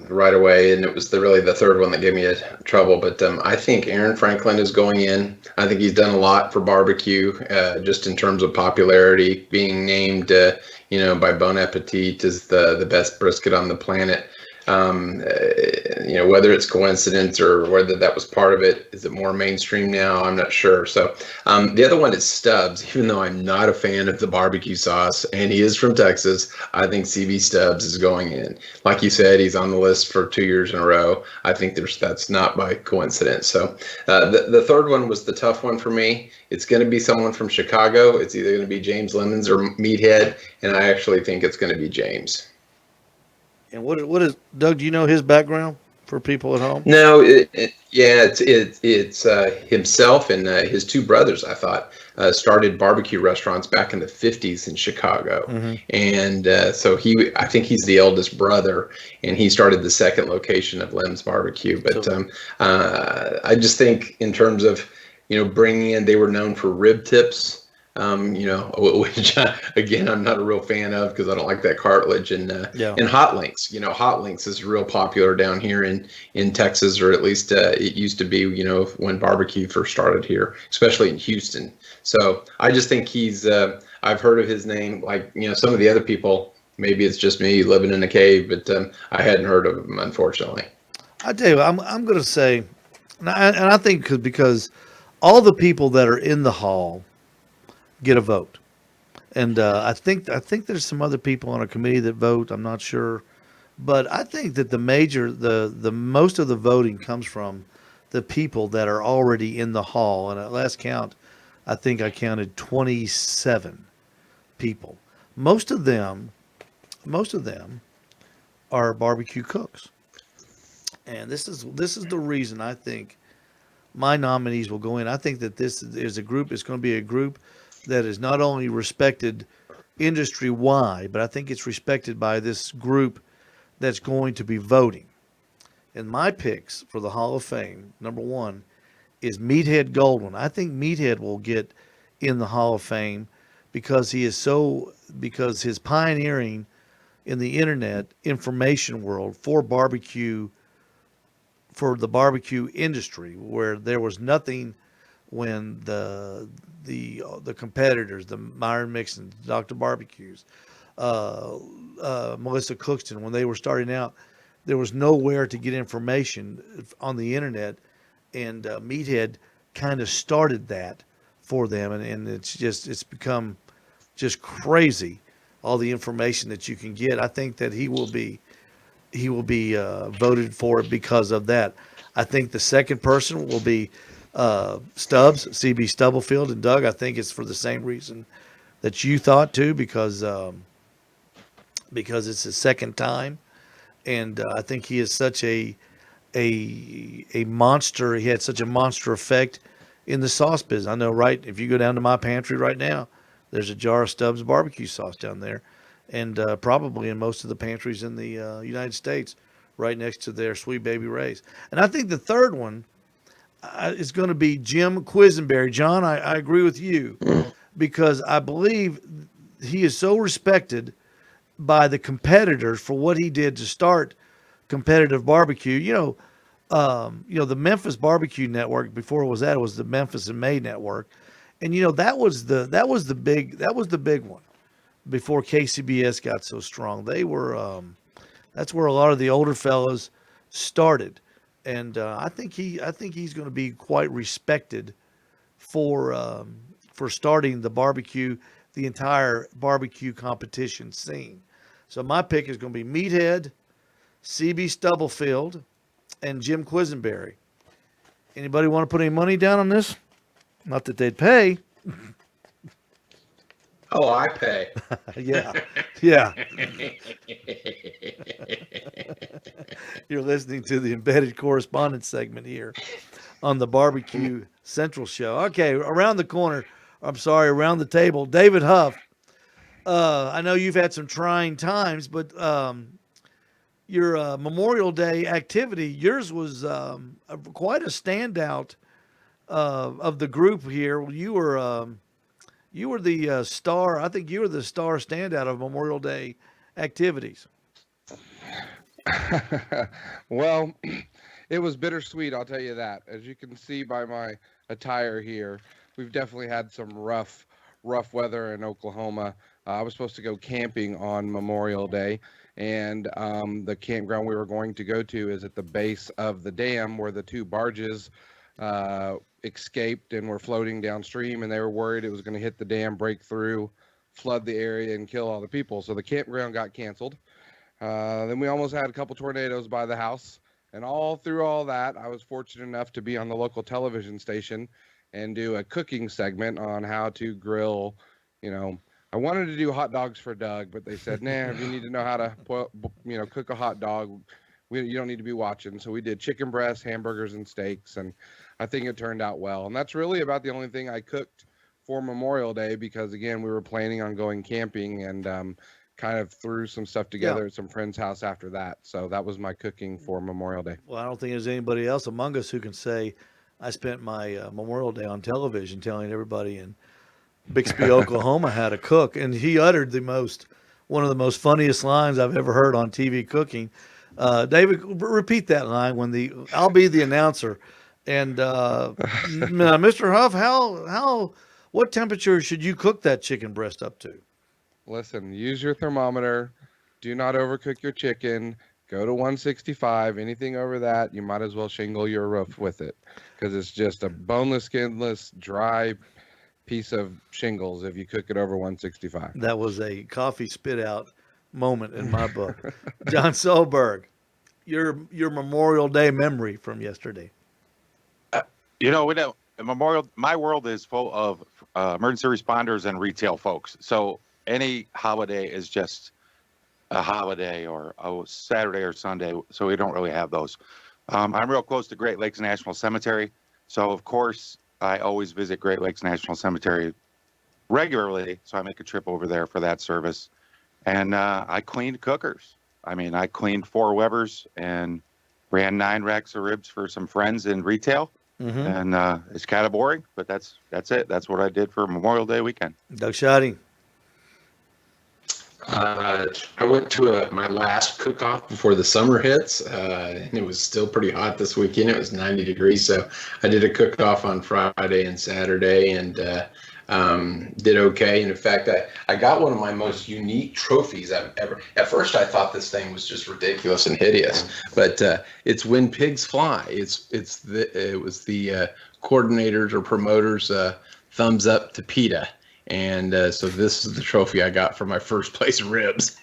right away, and it was really the third one that gave me trouble. But I think Aaron Franklin is going in. I think he's done a lot for barbecue, just in terms of popularity, being named, by Bon Appetit as the best brisket on the planet. Whether it's coincidence or whether that was part of it, is it more mainstream now? I'm not sure. So the other one is Stubbs. Even though I'm not a fan of the barbecue sauce, and he is from Texas, I think CB Stubbs is going in. Like you said, he's on the list for 2 years in a row. I think that's not by coincidence. So the third one was the tough one for me. It's going to be someone from Chicago. It's either going to be James Lemons or Meathead, and I actually think it's going to be James. And what is Doug? Do you know his background for people at home? No, it's himself and his two brothers. I thought started barbecue restaurants back in the 50s in Chicago, and so I think he's the eldest brother, and he started the second location of Lem's Barbecue. But I just think in terms of bringing in, they were known for rib tips. Which again, I'm not a real fan of because I don't like that cartilage, and hot links. Hot links is real popular down here in Texas, or at least it used to be, when barbecue first started here, especially in Houston. So I just think I've heard of his name, like, some of the other people, maybe it's just me living in a cave, but I hadn't heard of him, unfortunately. I tell you, I'm going to say, and I think because all the people that are in the hall get a vote, and I think there's some other people on a committee that vote. I'm not sure, but I think that the most of the voting comes from the people that are already in the hall. And at last count, I think I counted 27 people. Most of them are barbecue cooks, and this is the reason I think my nominees will go in. I think that this is a group. It's going to be a group that is not only respected industry-wide, but I think it's respected by this group that's going to be voting. And my picks for the Hall of Fame, number one, is Meathead Goldwyn. I think Meathead will get in the Hall of Fame because because his pioneering in the internet information world for the barbecue industry, where there was nothing when the competitors, the Myron Mixon, Dr. Barbecues, Melissa Cookston, when they were starting out, there was nowhere to get information on the internet, and Meathead kind of started that for them, and it's become just crazy, all the information that you can get. I think that he will be voted for because of that. I think the second person will be Stubbs, CB Stubblefield, and Doug. I think it's for the same reason that you thought too, because it's his second time, and I think he is such a monster. He had such a monster effect in the sauce business. I know, right? If you go down to my pantry right now, there's a jar of Stubbs barbecue sauce down there, and probably in most of the pantries in the United States, right next to their Sweet Baby Ray's. And I think the third one, It's going to be Jim Quisenberry. John, I agree with you because I believe he is so respected by the competitors for what he did to start competitive barbecue. The Memphis Barbecue Network before it was the Memphis and May Network, and that was the big one before KCBS got so strong. They were that's where a lot of the older fellas started, and I think he's going to be quite respected for starting the entire barbecue competition scene. So my pick is going to be Meathead, CB Stubblefield, and Jim Quisenberry. Anybody want to put any money down on this? Not that they'd pay. Oh, I pay. Yeah. Yeah. You're listening to the embedded correspondence segment here on the Barbecue Central show. Okay, around the table, David Huff. I know you've had some trying times, but your Memorial Day activity, yours was quite a standout of the group here. You were the star. I think you were the star standout of Memorial Day activities. Well, it was bittersweet, I'll tell you that. As you can see by my attire here, we've definitely had some rough weather in Oklahoma. I was supposed to go camping on Memorial Day, and the campground we were going to go to is at the base of the dam where the two barges escaped and were floating downstream, and they were worried it was going to hit the dam, break through, flood the area, and kill all the people. So the campground got canceled. Then we almost had a couple tornadoes by the house. And all through all that, I was fortunate enough to be on the local television station and do a cooking segment on how to grill. I wanted to do hot dogs for Doug, but they said, nah, if you need to know how to, cook a hot dog, you don't need to be watching. So we did chicken breasts, hamburgers, and steaks. And I think it turned out well. And that's really about the only thing I cooked for Memorial Day because, again, we were planning on going camping and kind of threw some stuff together at some friend's house after that. So that was my cooking for Memorial Day. Well, I don't think there's anybody else among us who can say I spent my Memorial Day on television telling everybody in Bixby, Oklahoma how to cook. And he uttered one of the most funniest lines I've ever heard on TV cooking. David, repeat that line I'll be the announcer. And Mr. Huff, what temperature should you cook that chicken breast up to? Listen, use your thermometer. Do not overcook your chicken. Go to 165. Anything over that, you might as well shingle your roof with it because it's just a boneless, skinless, dry piece of shingles if you cook it over 165. That was a coffee spit out moment in my book. John Solberg, your Memorial Day memory from yesterday. My world is full of emergency responders and retail folks. So any holiday is just a holiday or a Saturday or Sunday. So we don't really have those. I'm real close to Great Lakes National Cemetery. So of course I always visit Great Lakes National Cemetery regularly. So I make a trip over there for that service. And I cleaned cookers. I cleaned 4 Webers and ran 9 racks of ribs for some friends in retail. Mm-hmm. And it's kind of boring, but that's it. That's what I did for Memorial Day weekend. Doug Schotting. I went to my last cook-off before the summer hits, and it was still pretty hot this weekend. It was 90 degrees, so I did a cook-off on Friday and Saturday, and did okay. And in fact, I got one of my most unique trophies I've ever. At first, I thought this thing was just ridiculous and hideous, but it's When Pigs Fly. It was the coordinators or promoters' thumbs up to PETA. And so this is the trophy I got for my first place ribs.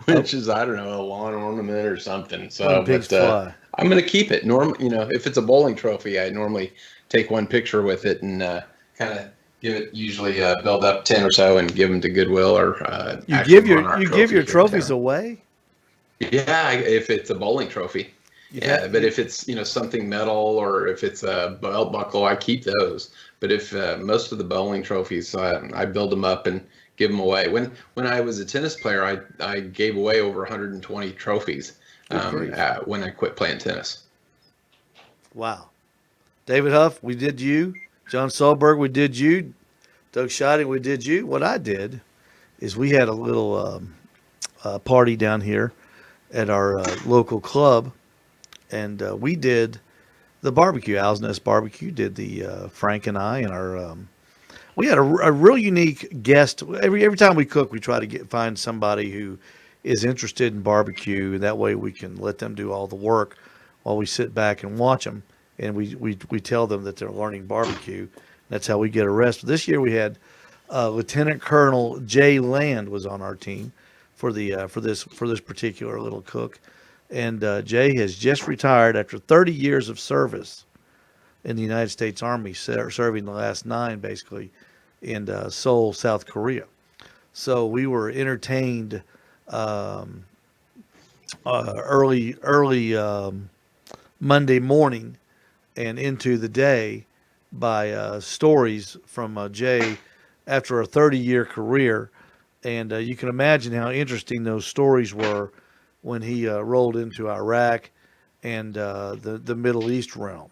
Which is, I don't know, a lawn ornament or something. So but, I'm going to keep it. If it's a bowling trophy, I normally take one picture with it and kind of give it, usually build up 10 or so and give them to Goodwill or you give your trophies away? Yeah, if it's a bowling trophy. Yeah, but if it's something metal or if it's a belt buckle, I keep those. But if most of the bowling trophies, I build them up and give them away. When I was a tennis player, I gave away over 120 trophies when I quit playing tennis. Wow, David Huff, we did you. John Solberg, we did you. Doug Scheiding, we did you. What I did is we had a little party down here at our local club, and we did the barbecue. Owl's Nest Barbecue did the Frank and I and our. We had a real unique guest. Every time we cook, we try to find somebody who is interested in barbecue, and that way we can let them do all the work while we sit back and watch them. And we tell them that they're learning barbecue. That's how we get a rest. This year we had Lieutenant Colonel Jay Land was on our team for the for this particular little cook, and Jay has just retired after 30 years of service in the United States Army, serving the last 9 basically in Seoul, South Korea. So we were entertained early Monday morning and into the day by stories from Jay after a 30-year career. And you can imagine how interesting those stories were when he rolled into Iraq and the Middle East realm.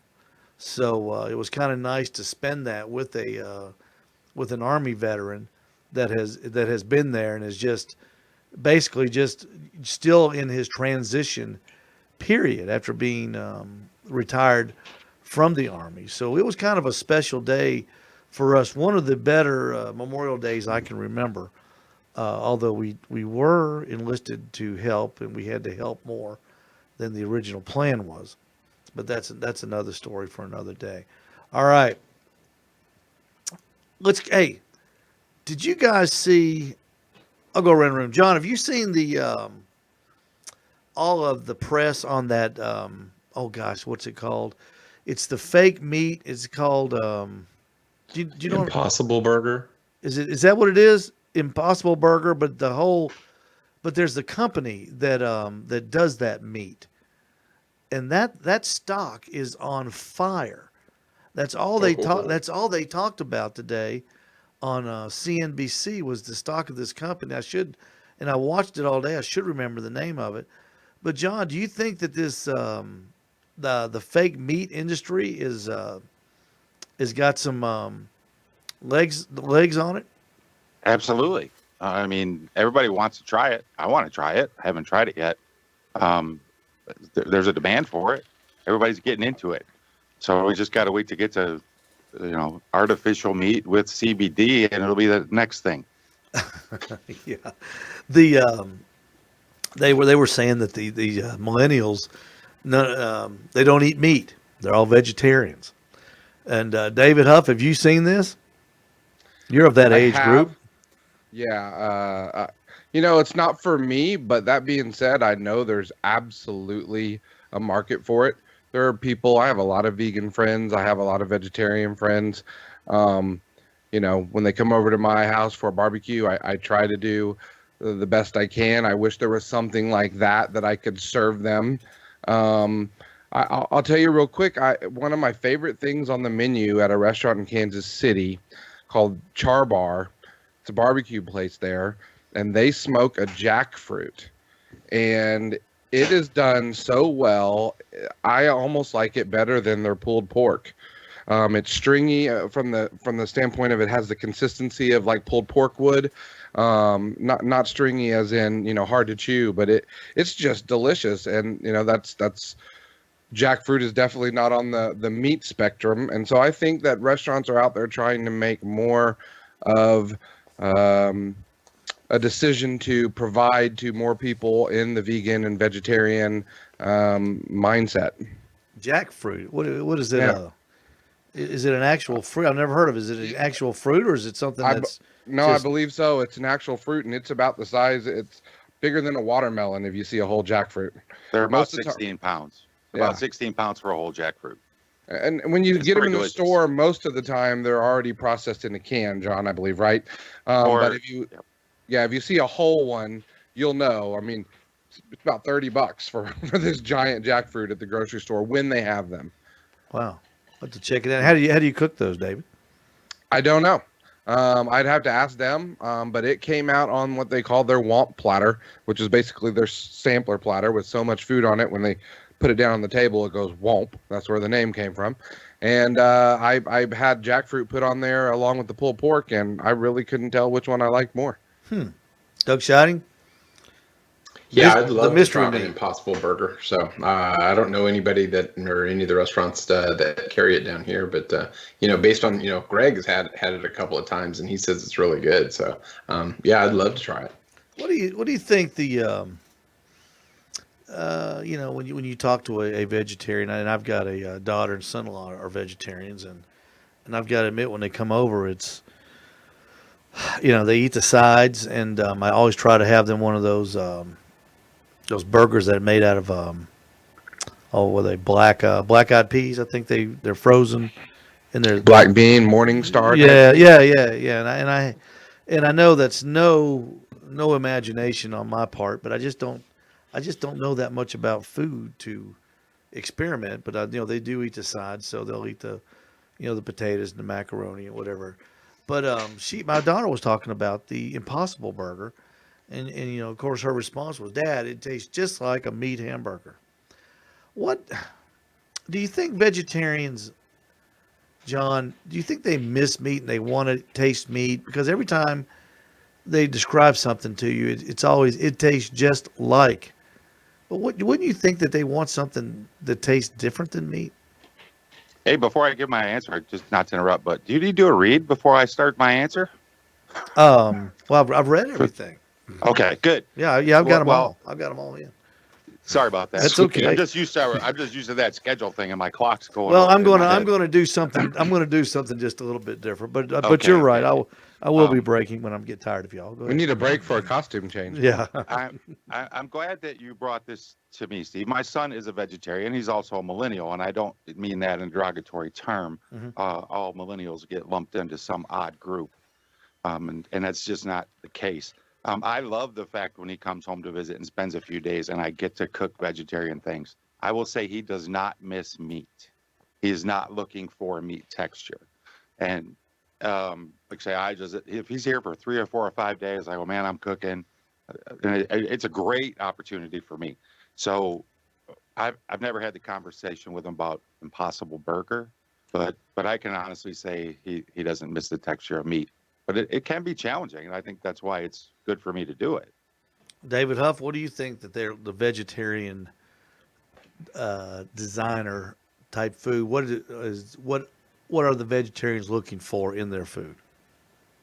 So it was kind of nice to spend that with an Army veteran that has been there and is just basically just still in his transition period after being retired from the Army. So it was kind of a special day for us. One of the better Memorial Days I can remember. Although we were enlisted to help and we had to help more than the original plan was. But that's another story for another day. All right. Hey, did you guys see, I'll go around the room. John, have you seen the all of the press on that oh gosh, what's it called? It's the fake meat. It's called do you know Impossible Burger. is that what it is? Impossible Burger, but there's the company that that does that meat. And that stock is on fire. That's all they talked about today on CNBC was the stock of this company. I watched it all day. I should remember the name of it. But John, do you think that this the fake meat industry is got some legs on it? Absolutely. I mean, everybody wants to try it. I want to try it. I haven't tried it yet. There's a demand for it. Everybody's getting into it. So we just got to wait to get to, artificial meat with CBD, and it'll be the next thing. Yeah, the they were saying that the millennials, they don't eat meat. They're all vegetarians. And David Huff, have you seen this? You're of that age group. Yeah. It's not for me, but that being said, I know there's absolutely a market for it. There are people, I have a lot of vegan friends. I have a lot of vegetarian friends. When they come over to my house for a barbecue, I try to do the best I can. I wish there was something like that I could serve them. I'll tell you real quick, one of my favorite things on the menu at a restaurant in Kansas City called Char Bar. It's a barbecue place there, and they smoke a jackfruit, and it is done so well. I almost like it better than their pulled pork. It's stringy from the standpoint of it has the consistency of like pulled pork would. Not stringy as in hard to chew, but it's just delicious, and that's jackfruit is definitely not on the meat spectrum, and so I think that restaurants are out there trying to make more of a decision to provide to more people in the vegan and vegetarian mindset. Jackfruit. What is it? Yeah. Is it an actual fruit? I've never heard of it. Is it an actual fruit or is it something that's I believe so. It's an actual fruit, and it's about the size. It's bigger than a watermelon if you see a whole jackfruit. They're about 16 pounds. About 16 pounds for a whole jackfruit. And when you get them in the store, most of the time they're already processed in a can, John, I believe, right? But if you see a whole one, you'll know. I mean, it's about $30 for this giant jackfruit at the grocery store when they have them. Wow. I'll have to check it out. How do you cook those, David? I don't know. I'd have to ask them. But it came out on what they call their Womp platter, which is basically their sampler platter with so much food on it. When they put it down on the table, it goes Womp. That's where the name came from. And I had jackfruit put on there along with the pulled pork, and I really couldn't tell which one I liked more. Doug Shining, Yeah, I'd the love to mystery try an meat. Impossible Burger. So I don't know anybody that or any of the restaurants that carry it down here, but based on Greg has had it a couple of times and he says it's really good. So yeah, I'd love to try it. What do you think the when you talk to a vegetarian, and I've got a daughter and son-in-law are vegetarians, and I've got to admit when they come over, it's they eat the sides, and I always try to have them one of those burgers that are made out of were they black eyed peas? I think they're frozen and they're Black bean, Morning Star type yeah thing. yeah, and I know that's no imagination on my part, but I just don't know that much about food to experiment. But they do eat the sides, so they'll eat the potatoes and the macaroni and whatever. But my daughter was talking about the Impossible Burger, and of course her response was, "Dad, it tastes just like a meat hamburger." What do you think vegetarians, John? Do you think they miss meat and they want to taste meat? Because every time they describe something to you, it's always it tastes just like. But wouldn't you think that they want something that tastes different than meat? Hey, before I give my answer, just not to interrupt, but do you need to do a read before I start my answer? Well, I've read everything. Okay, good. Yeah, I've got them Well, all. I've got them all in. sorry about that. That's okay. I'm just used to that schedule thing, and my clock's going Well, in my I'm head. going to do something. I'm going to do something just a little bit different. But Okay, you're right. okay. I will be Um, breaking when I get tired of y'all. Go We ahead. need a break for a costume change. Yeah. I'm glad that you brought this to me, Steve. My son is a vegetarian. He's also a millennial, and I don't mean that in a derogatory term. Mhm. All millennials get lumped into some odd group, and that's just not the case. I love the fact when he comes home to visit and spends a few days, and I get to cook vegetarian things. I will say he does not miss meat. He is not looking for meat texture, and like I say, if he's here for 3 or 4 or 5 days, I go, man, I'm cooking. And it's a great opportunity for me. So I've never had the conversation with him about Impossible Burger, but I can honestly say he doesn't miss the texture of meat. But it can be challenging, and I think that's why it's good for me to do it. David Huff, what do you think that they're the vegetarian designer type food? What are the vegetarians looking for in their food?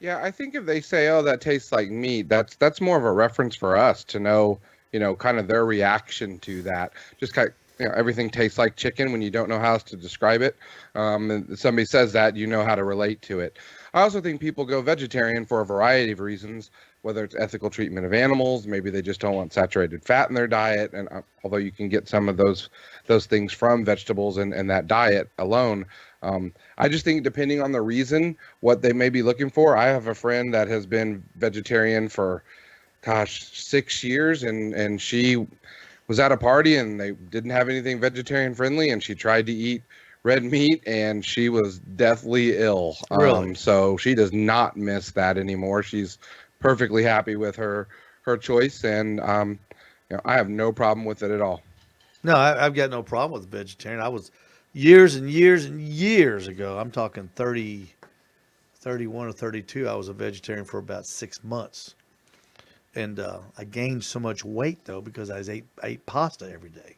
Yeah, I think if they say, "Oh, that tastes like meat," that's more of a reference for us to know, kind of their reaction to that. Just kind of, everything tastes like chicken when you don't know how else to describe it. And somebody says that, you know how to relate to it. I also think people go vegetarian for a variety of reasons, whether it's ethical treatment of animals, maybe they just don't want saturated fat in their diet, and although you can get some of those things from vegetables and that diet alone. I just think depending on the reason, what they may be looking for. I have a friend that has been vegetarian for, gosh, 6 years, and she was at a party and they didn't have anything vegetarian friendly, and she tried to eat red meat and she was deathly ill. Really? So she does not miss that anymore. She's perfectly happy with her choice, and I have no problem with it at all. No, I've got no problem with vegetarian. I was years and years and years ago. I'm talking 31 or 32. I was a vegetarian for about 6 months, and I gained so much weight though because I ate pasta every day.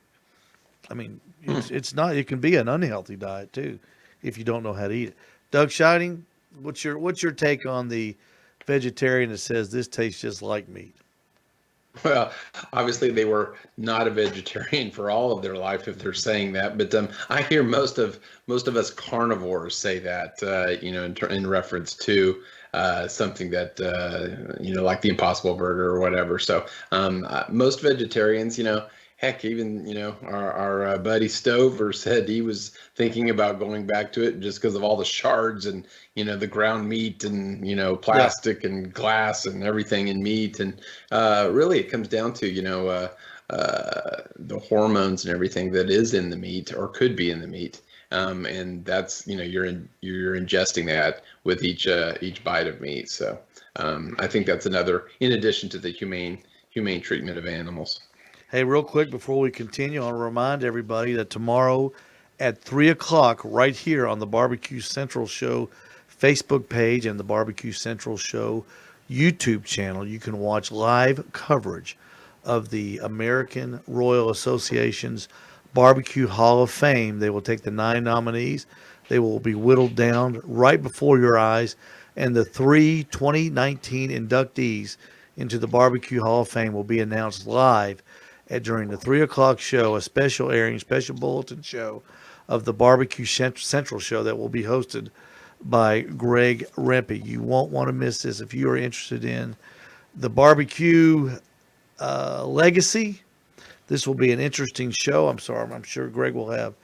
I mean, it's not. It can be an unhealthy diet too, if you don't know how to eat it. Doug Shining, what's your take on the vegetarian that says this tastes just like meat? Well, obviously they were not a vegetarian for all of their life if they're saying that, but I hear most of us carnivores say that, in reference to something that like the Impossible Burger or whatever. So most vegetarians, heck, even our buddy Stover said he was thinking about going back to it just because of all the shards and the ground meat and Yeah. plastic and glass and everything in meat. And really it comes down to the hormones and everything that is in the meat or could be in the meat. And that's you're ingesting that with each bite of meat. So I think that's another, in addition to the humane treatment of animals. Hey, real quick before we continue, I want to remind everybody that tomorrow at 3 o'clock right here on the Barbecue Central Show Facebook page and the Barbecue Central Show YouTube channel. You can watch live coverage of the American Royal Association's Barbecue Hall of Fame. They will take the 9 nominees. They will be whittled down right before your eyes, and the 2019 inductees into the Barbecue Hall of Fame will be announced live during the 3 o'clock show, a special airing, special bulletin show of the Barbecue Central Show that will be hosted by Greg Rempe. You won't want to miss this if you are interested in the barbecue legacy. This will be an interesting show. I'm sure Greg will have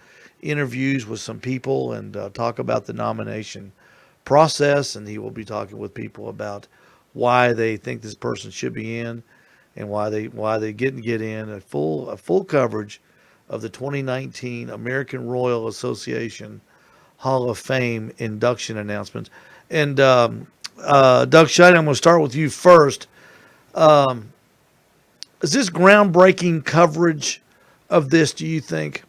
interviews with some people and talk about the nomination process, and he will be talking with people about why they think this person should be in and why they didn't get in. A full coverage of the 2019 American Royal Association Hall of Fame induction announcements. And Doug Scheiden, I'm going to start with you first. Is this groundbreaking coverage of this, do you think?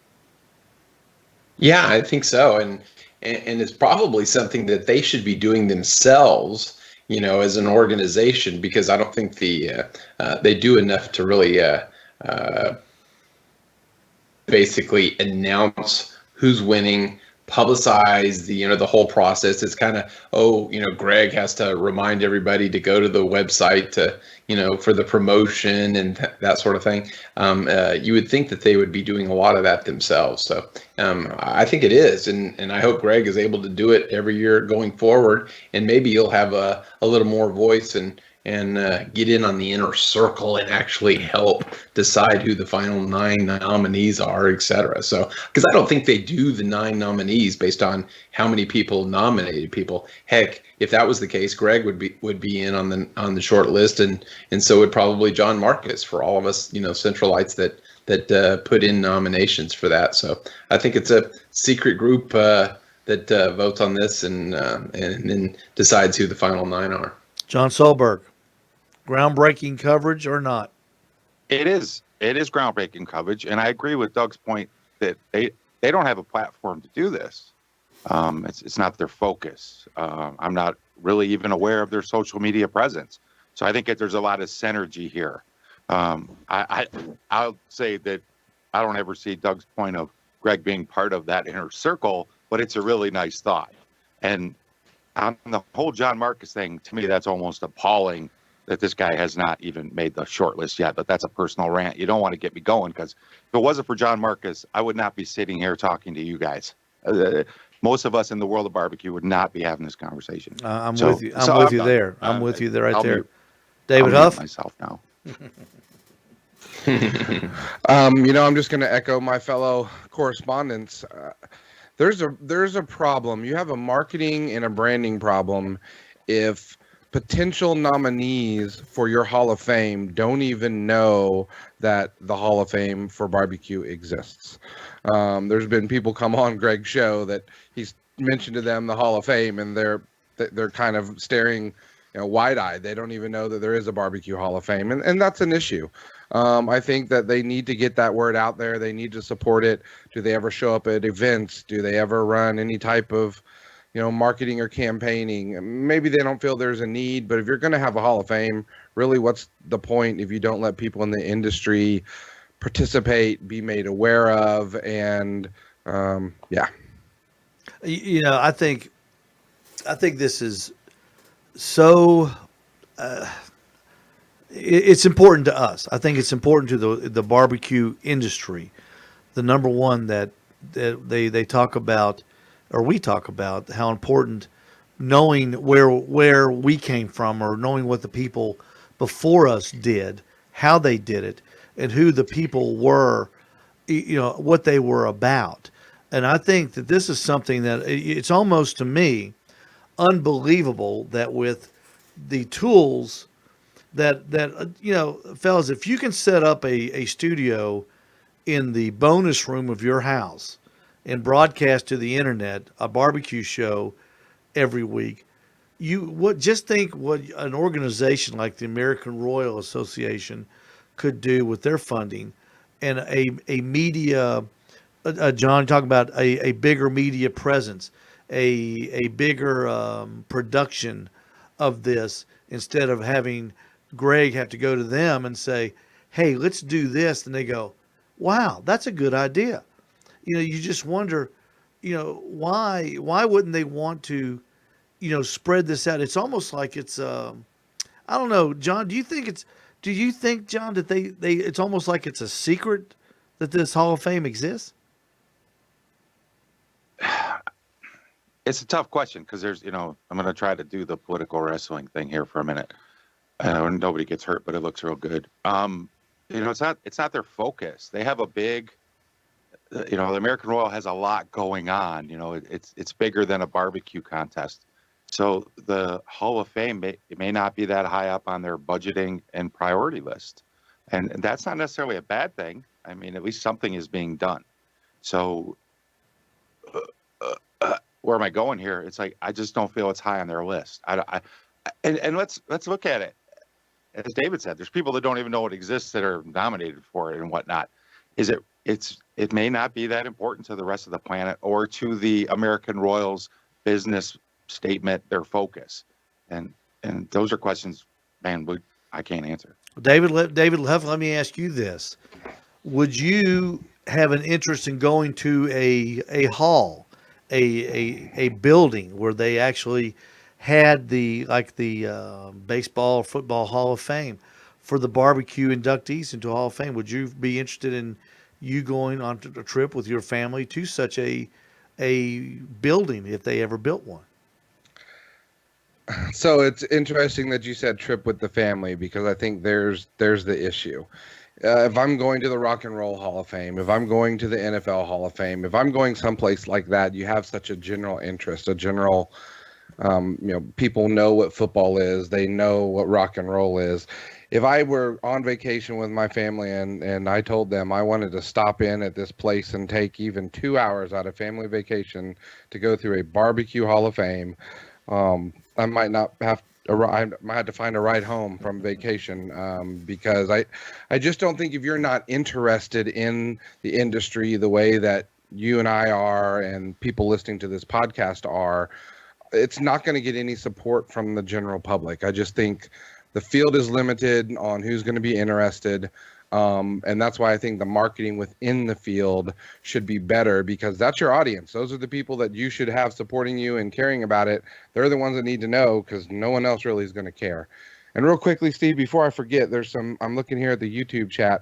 Yeah, I think so, and it's probably something that they should be doing themselves, as an organization, because I don't think they do enough to really basically announce who's winning, publicize the whole process. It's kind of, Greg has to remind everybody to go to the website to for the promotion and that sort of thing. You would think that they would be doing a lot of that themselves. So I think it is, and I hope Greg is able to do it every year going forward, and maybe he'll have a little more voice and get in on the inner circle and actually help decide who the final 9 nominees are, et cetera. So, because I don't think they do the 9 nominees based on how many people nominated people. Heck, if that was the case, Greg would be in on the short list, and so would probably John Marcus for all of us, Centralites that put in nominations for that. So I think it's a secret group that votes on this and then decides who the final 9 are. John Solberg, groundbreaking coverage or not? It is groundbreaking coverage, and I agree with Doug's point that they don't have a platform to do this. It's not their focus. I'm not really even aware of their social media presence, so I think that there's a lot of synergy here. I'll say that I don't ever see Doug's point of Greg being part of that inner circle, but it's a really nice thought. And on the whole John Marcus thing, to me, that's almost appalling that this guy has not even made the short list yet. But that's a personal rant. You don't want to get me going, because if it wasn't for John Marcus, I would not be sitting here talking to you guys. Most of us in the world of barbecue would not be having this conversation. I'm with you. I'm with you there. I'm with you there right there. David I'll Huff? mute myself now. I'm just going to echo my fellow correspondents. There's a problem. You have a marketing and a branding problem if potential nominees for your Hall of Fame don't even know that the Hall of Fame for barbecue exists. There's been people come on Greg's show that he's mentioned to them the Hall of Fame, and they're kind of staring, wide-eyed. They don't even know that there is a barbecue Hall of Fame, and that's an issue. I think that they need to get that word out there. They need to support it. Do they ever show up at events? Do they ever run any type of marketing or campaigning? Maybe they don't feel there's a need, but if you're going to have a Hall of Fame, really, what's the point if you don't let people in the industry participate, be made aware of, and yeah. I think this is so. It's important to us. I think it's important to the barbecue industry. The number one that they talk about, or we talk about, how important knowing where we came from, or knowing what the people before us did, how they did it, and who the people were, what they were about. And I think that this is something that it's almost, to me, unbelievable that with the tools that fellas, if you can set up a studio in the bonus room of your house and broadcast to the internet a barbecue show every week, just think what an organization like the American Royal Association could do with their funding and a media John, talking about a bigger media presence, a bigger production of this, instead of having Greg have to go to them and say, "Hey, let's do this," and they go, "Wow, that's a good idea." You just wonder, why wouldn't they want to, spread this out? It's almost like it's I don't know, John. Do you think, John, that they it's almost like it's a secret that this Hall of Fame exists? It's a tough question because I'm going to try to do the political wrestling thing here for a minute. Nobody gets hurt, but it looks real good. It's not their focus. They have a big, the American Royal has a lot going on. It's bigger than a barbecue contest. So the Hall of Fame may not be that high up on their budgeting and priority list. And that's not necessarily a bad thing. I mean, at least something is being done. So where am I going here? It's like, I just don't feel it's high on their list. And let's look at it. As David said, there's people that don't even know it exists that are nominated for it and whatnot. It may not be that important to the rest of the planet or to the American Royals business statement, their focus. And those are questions, man, I can't answer. David, let me ask you this. Would you have an interest in going to a hall, a building where they actually had the baseball, football Hall of Fame for the barbecue inductees into Hall of Fame? Would you be interested in you going on a trip with your family to such a building if they ever built one? So it's interesting that you said trip with the family, because I think there's the issue. If I'm going to the Rock and Roll Hall of Fame, if I'm going to the NFL Hall of Fame, if I'm going someplace like that, you have such a general interest, a general, people know what football is, they know what rock and roll is. If I were on vacation with my family and I told them I wanted to stop in at this place and take even 2 hours out of family vacation to go through a barbecue Hall of Fame, I might not have. I might have to find a ride home from vacation, because I just don't think, if you're not interested in the industry the way that you and I are and people listening to this podcast are, it's not going to get any support from the general public. I just think the field is limited on who's going to be interested. And that's why I think the marketing within the field should be better, because that's your audience. Those are the people that you should have supporting you and caring about it. They're the ones that need to know, because no one else really is going to care. And real quickly, Steve, before I forget, I'm looking here at the YouTube chat,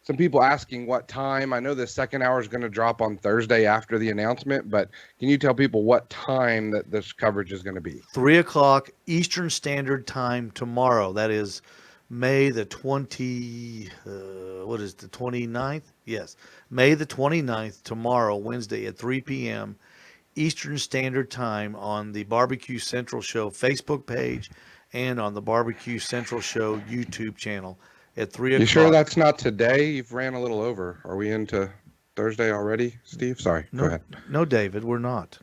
some people asking what time. I know the second hour is going to drop on Thursday after the announcement, but can you tell people what time that this coverage is going to be? 3:00 Eastern Standard Time tomorrow. That is May the 29th? Yes. May the 29th, tomorrow, Wednesday at 3 p.m. Eastern Standard Time on the Barbecue Central Show Facebook page and on the Barbecue Central Show YouTube channel at 3 o'clock. You sure that's not today? You've ran a little over. Are we into Thursday already, Steve? Sorry. Go ahead. No, David, we're not.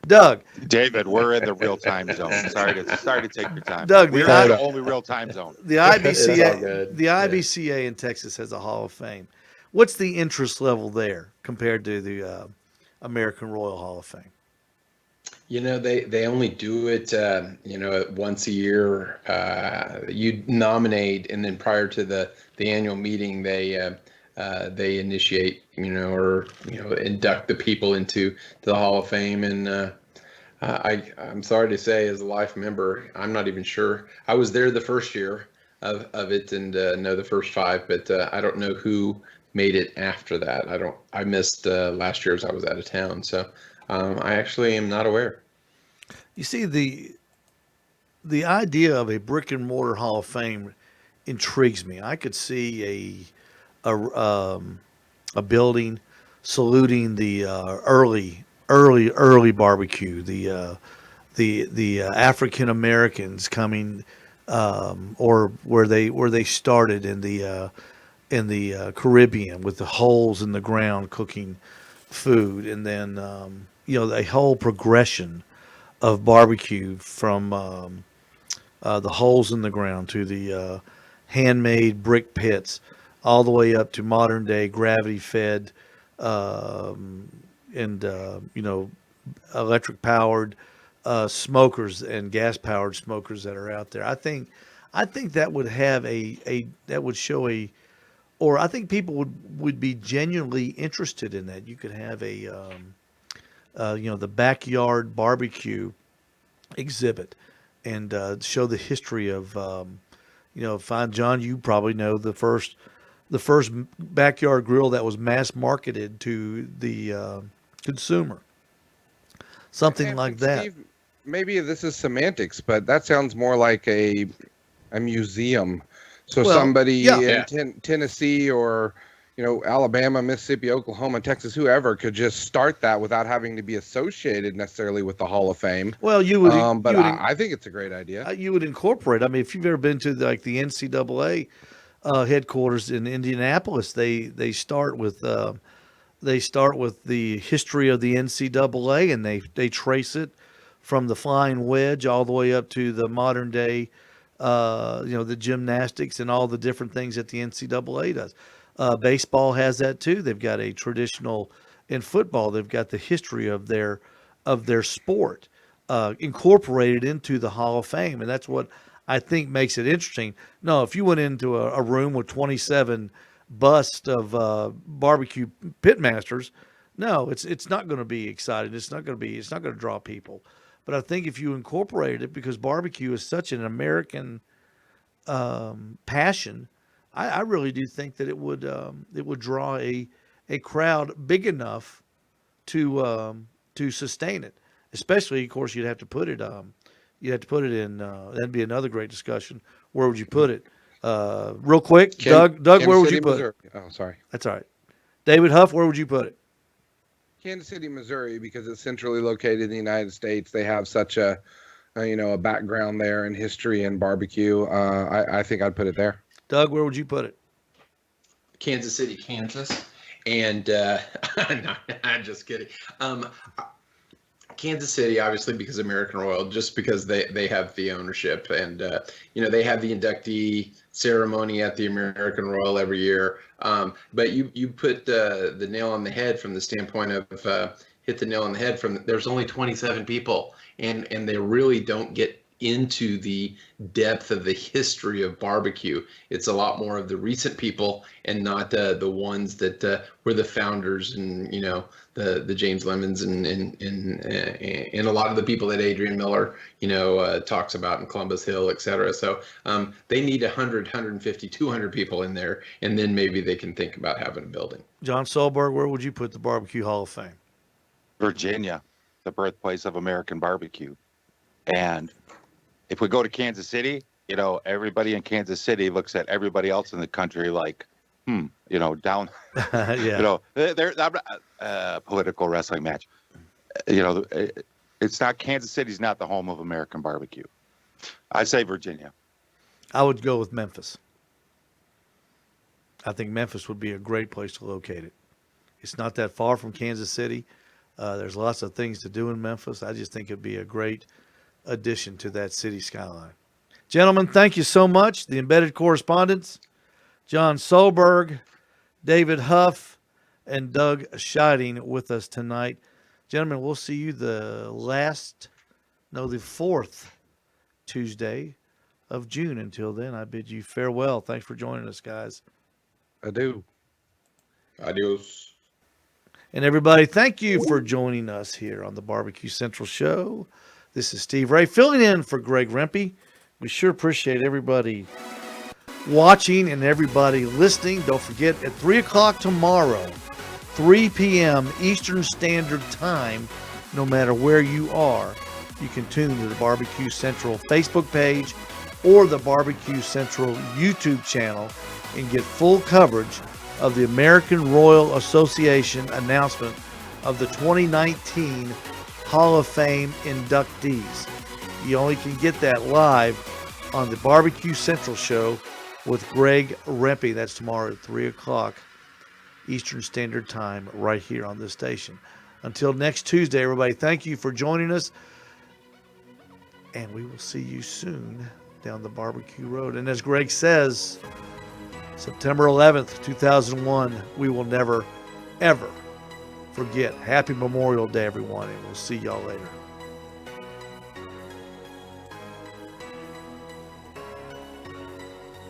Doug. David, we're in the real time zone. Sorry to take your time. Doug, we're in the only real time zone. The IBCA in Texas has a Hall of Fame. What's the interest level there compared to the American Royal Hall of Fame? They only do it, once a year. You nominate, and then prior to the annual meeting, they initiate, or induct the people into the Hall of Fame. And I'm sorry to say, as a life member, I'm not even sure. I was there the first year of it and know the first 5, but I don't know who made it after that. I missed last year as I was out of town, so I actually am not aware. You see, the idea of a brick and mortar Hall of Fame intrigues me. I could see a building saluting the early barbecue, the African Americans coming, or where they started in the Caribbean with the holes in the ground cooking food, and then the whole progression of barbecue from the holes in the ground to the handmade brick pits, all the way up to modern day gravity fed um, and electric powered smokers and gas powered smokers that are out there. I think that would have a that would show a, or I think people would be genuinely interested in that. You could have a the backyard barbecue exhibit and show the history of find John, you probably know the first backyard grill that was mass marketed to the consumer, something like And that. Steve, maybe this is semantics, but that sounds more like a museum. So Well, yeah, somebody in Yeah. Tennessee or Alabama, Mississippi, Oklahoma, Texas, whoever could just start that without having to be associated necessarily with the Hall of Fame. well But I think it's a great idea. you would incorporate. I mean, if you've ever been to the NCAA headquarters in Indianapolis, they start with the history of the NCAA, and they trace it from the flying wedge all the way up to the modern day, the gymnastics and all the different things that the NCAA does. Baseball has that too. They've got a traditional in football. They've got the history of their sport incorporated into the Hall of Fame, and that's what I think makes it interesting. No, if you went into a room with 27 busts of barbecue pitmasters, no, it's not going to be exciting. It's not going to draw people. But I think if you incorporated it, because barbecue is such an American passion, I really do think that it would draw a crowd big enough to sustain it. Especially, of course, you'd have to put it in. That'd be another great discussion. Where would you put it? Real quick, Doug, Kansas where would City, you put Missouri. it? Oh, sorry. That's all right. David Huff, where would you put it? Kansas City, Missouri, because it's centrally located in the United States. They have such a background there in history and barbecue. I think I'd put it there. Doug, where would you put it? Kansas City, Kansas, and no, I'm just kidding. Kansas City, obviously, because American Royal, just because they have the ownership, and they have the inductee ceremony at the American Royal every year. But you put the nail on the head from the standpoint of hit the nail on the head from there's only 27 people, and they really don't get into the depth of the history of barbecue. It's a lot more of the recent people and not the ones that were the founders and the James Lemons and a lot of the people that Adrian Miller talks about in Columbus Hill, et cetera. So they need 100, 150, 200 people in there, and then maybe they can think about having a building. John Solberg, where would you put the Barbecue Hall of Fame? Virginia, the birthplace of American barbecue. And if we go to Kansas City, everybody in Kansas City looks at everybody else in the country like, down, Yeah. they're political wrestling match. It's not Kansas City's not the home of American barbecue. I say Virginia. I would go with Memphis. I think Memphis would be a great place to locate it. It's not that far from Kansas City. There's lots of things to do in Memphis. I just think it'd be a great addition to that city skyline. Gentlemen, thank you so much. The embedded correspondents, John Solberg, David Huff, and Doug Scheiding with us tonight. Gentlemen, we'll see you the fourth Tuesday of June. Until then, I bid you farewell. Thanks for joining us, guys. Adieu. Adios. And everybody, thank you for joining us here on the Barbecue Central Show. This is Steve Ray filling in for Greg Rempe. We sure appreciate everybody watching and everybody listening. Don't forget, at 3 o'clock tomorrow, 3 p.m. Eastern Standard Time, no matter where you are, you can tune to the Barbecue Central Facebook page or the Barbecue Central YouTube channel and get full coverage of the American Royal Association announcement of the 2019 Hall of Fame inductees. You only can get that live on the Barbecue Central Show with Greg Rempe. That's tomorrow at 3 o'clock Eastern Standard Time right here on this station. Until next Tuesday, everybody, thank you for joining us. And we will see you soon down the barbecue road. And as Greg says, September 11th, 2001, we will never, ever forget. Happy Memorial Day, everyone, and we'll see y'all later.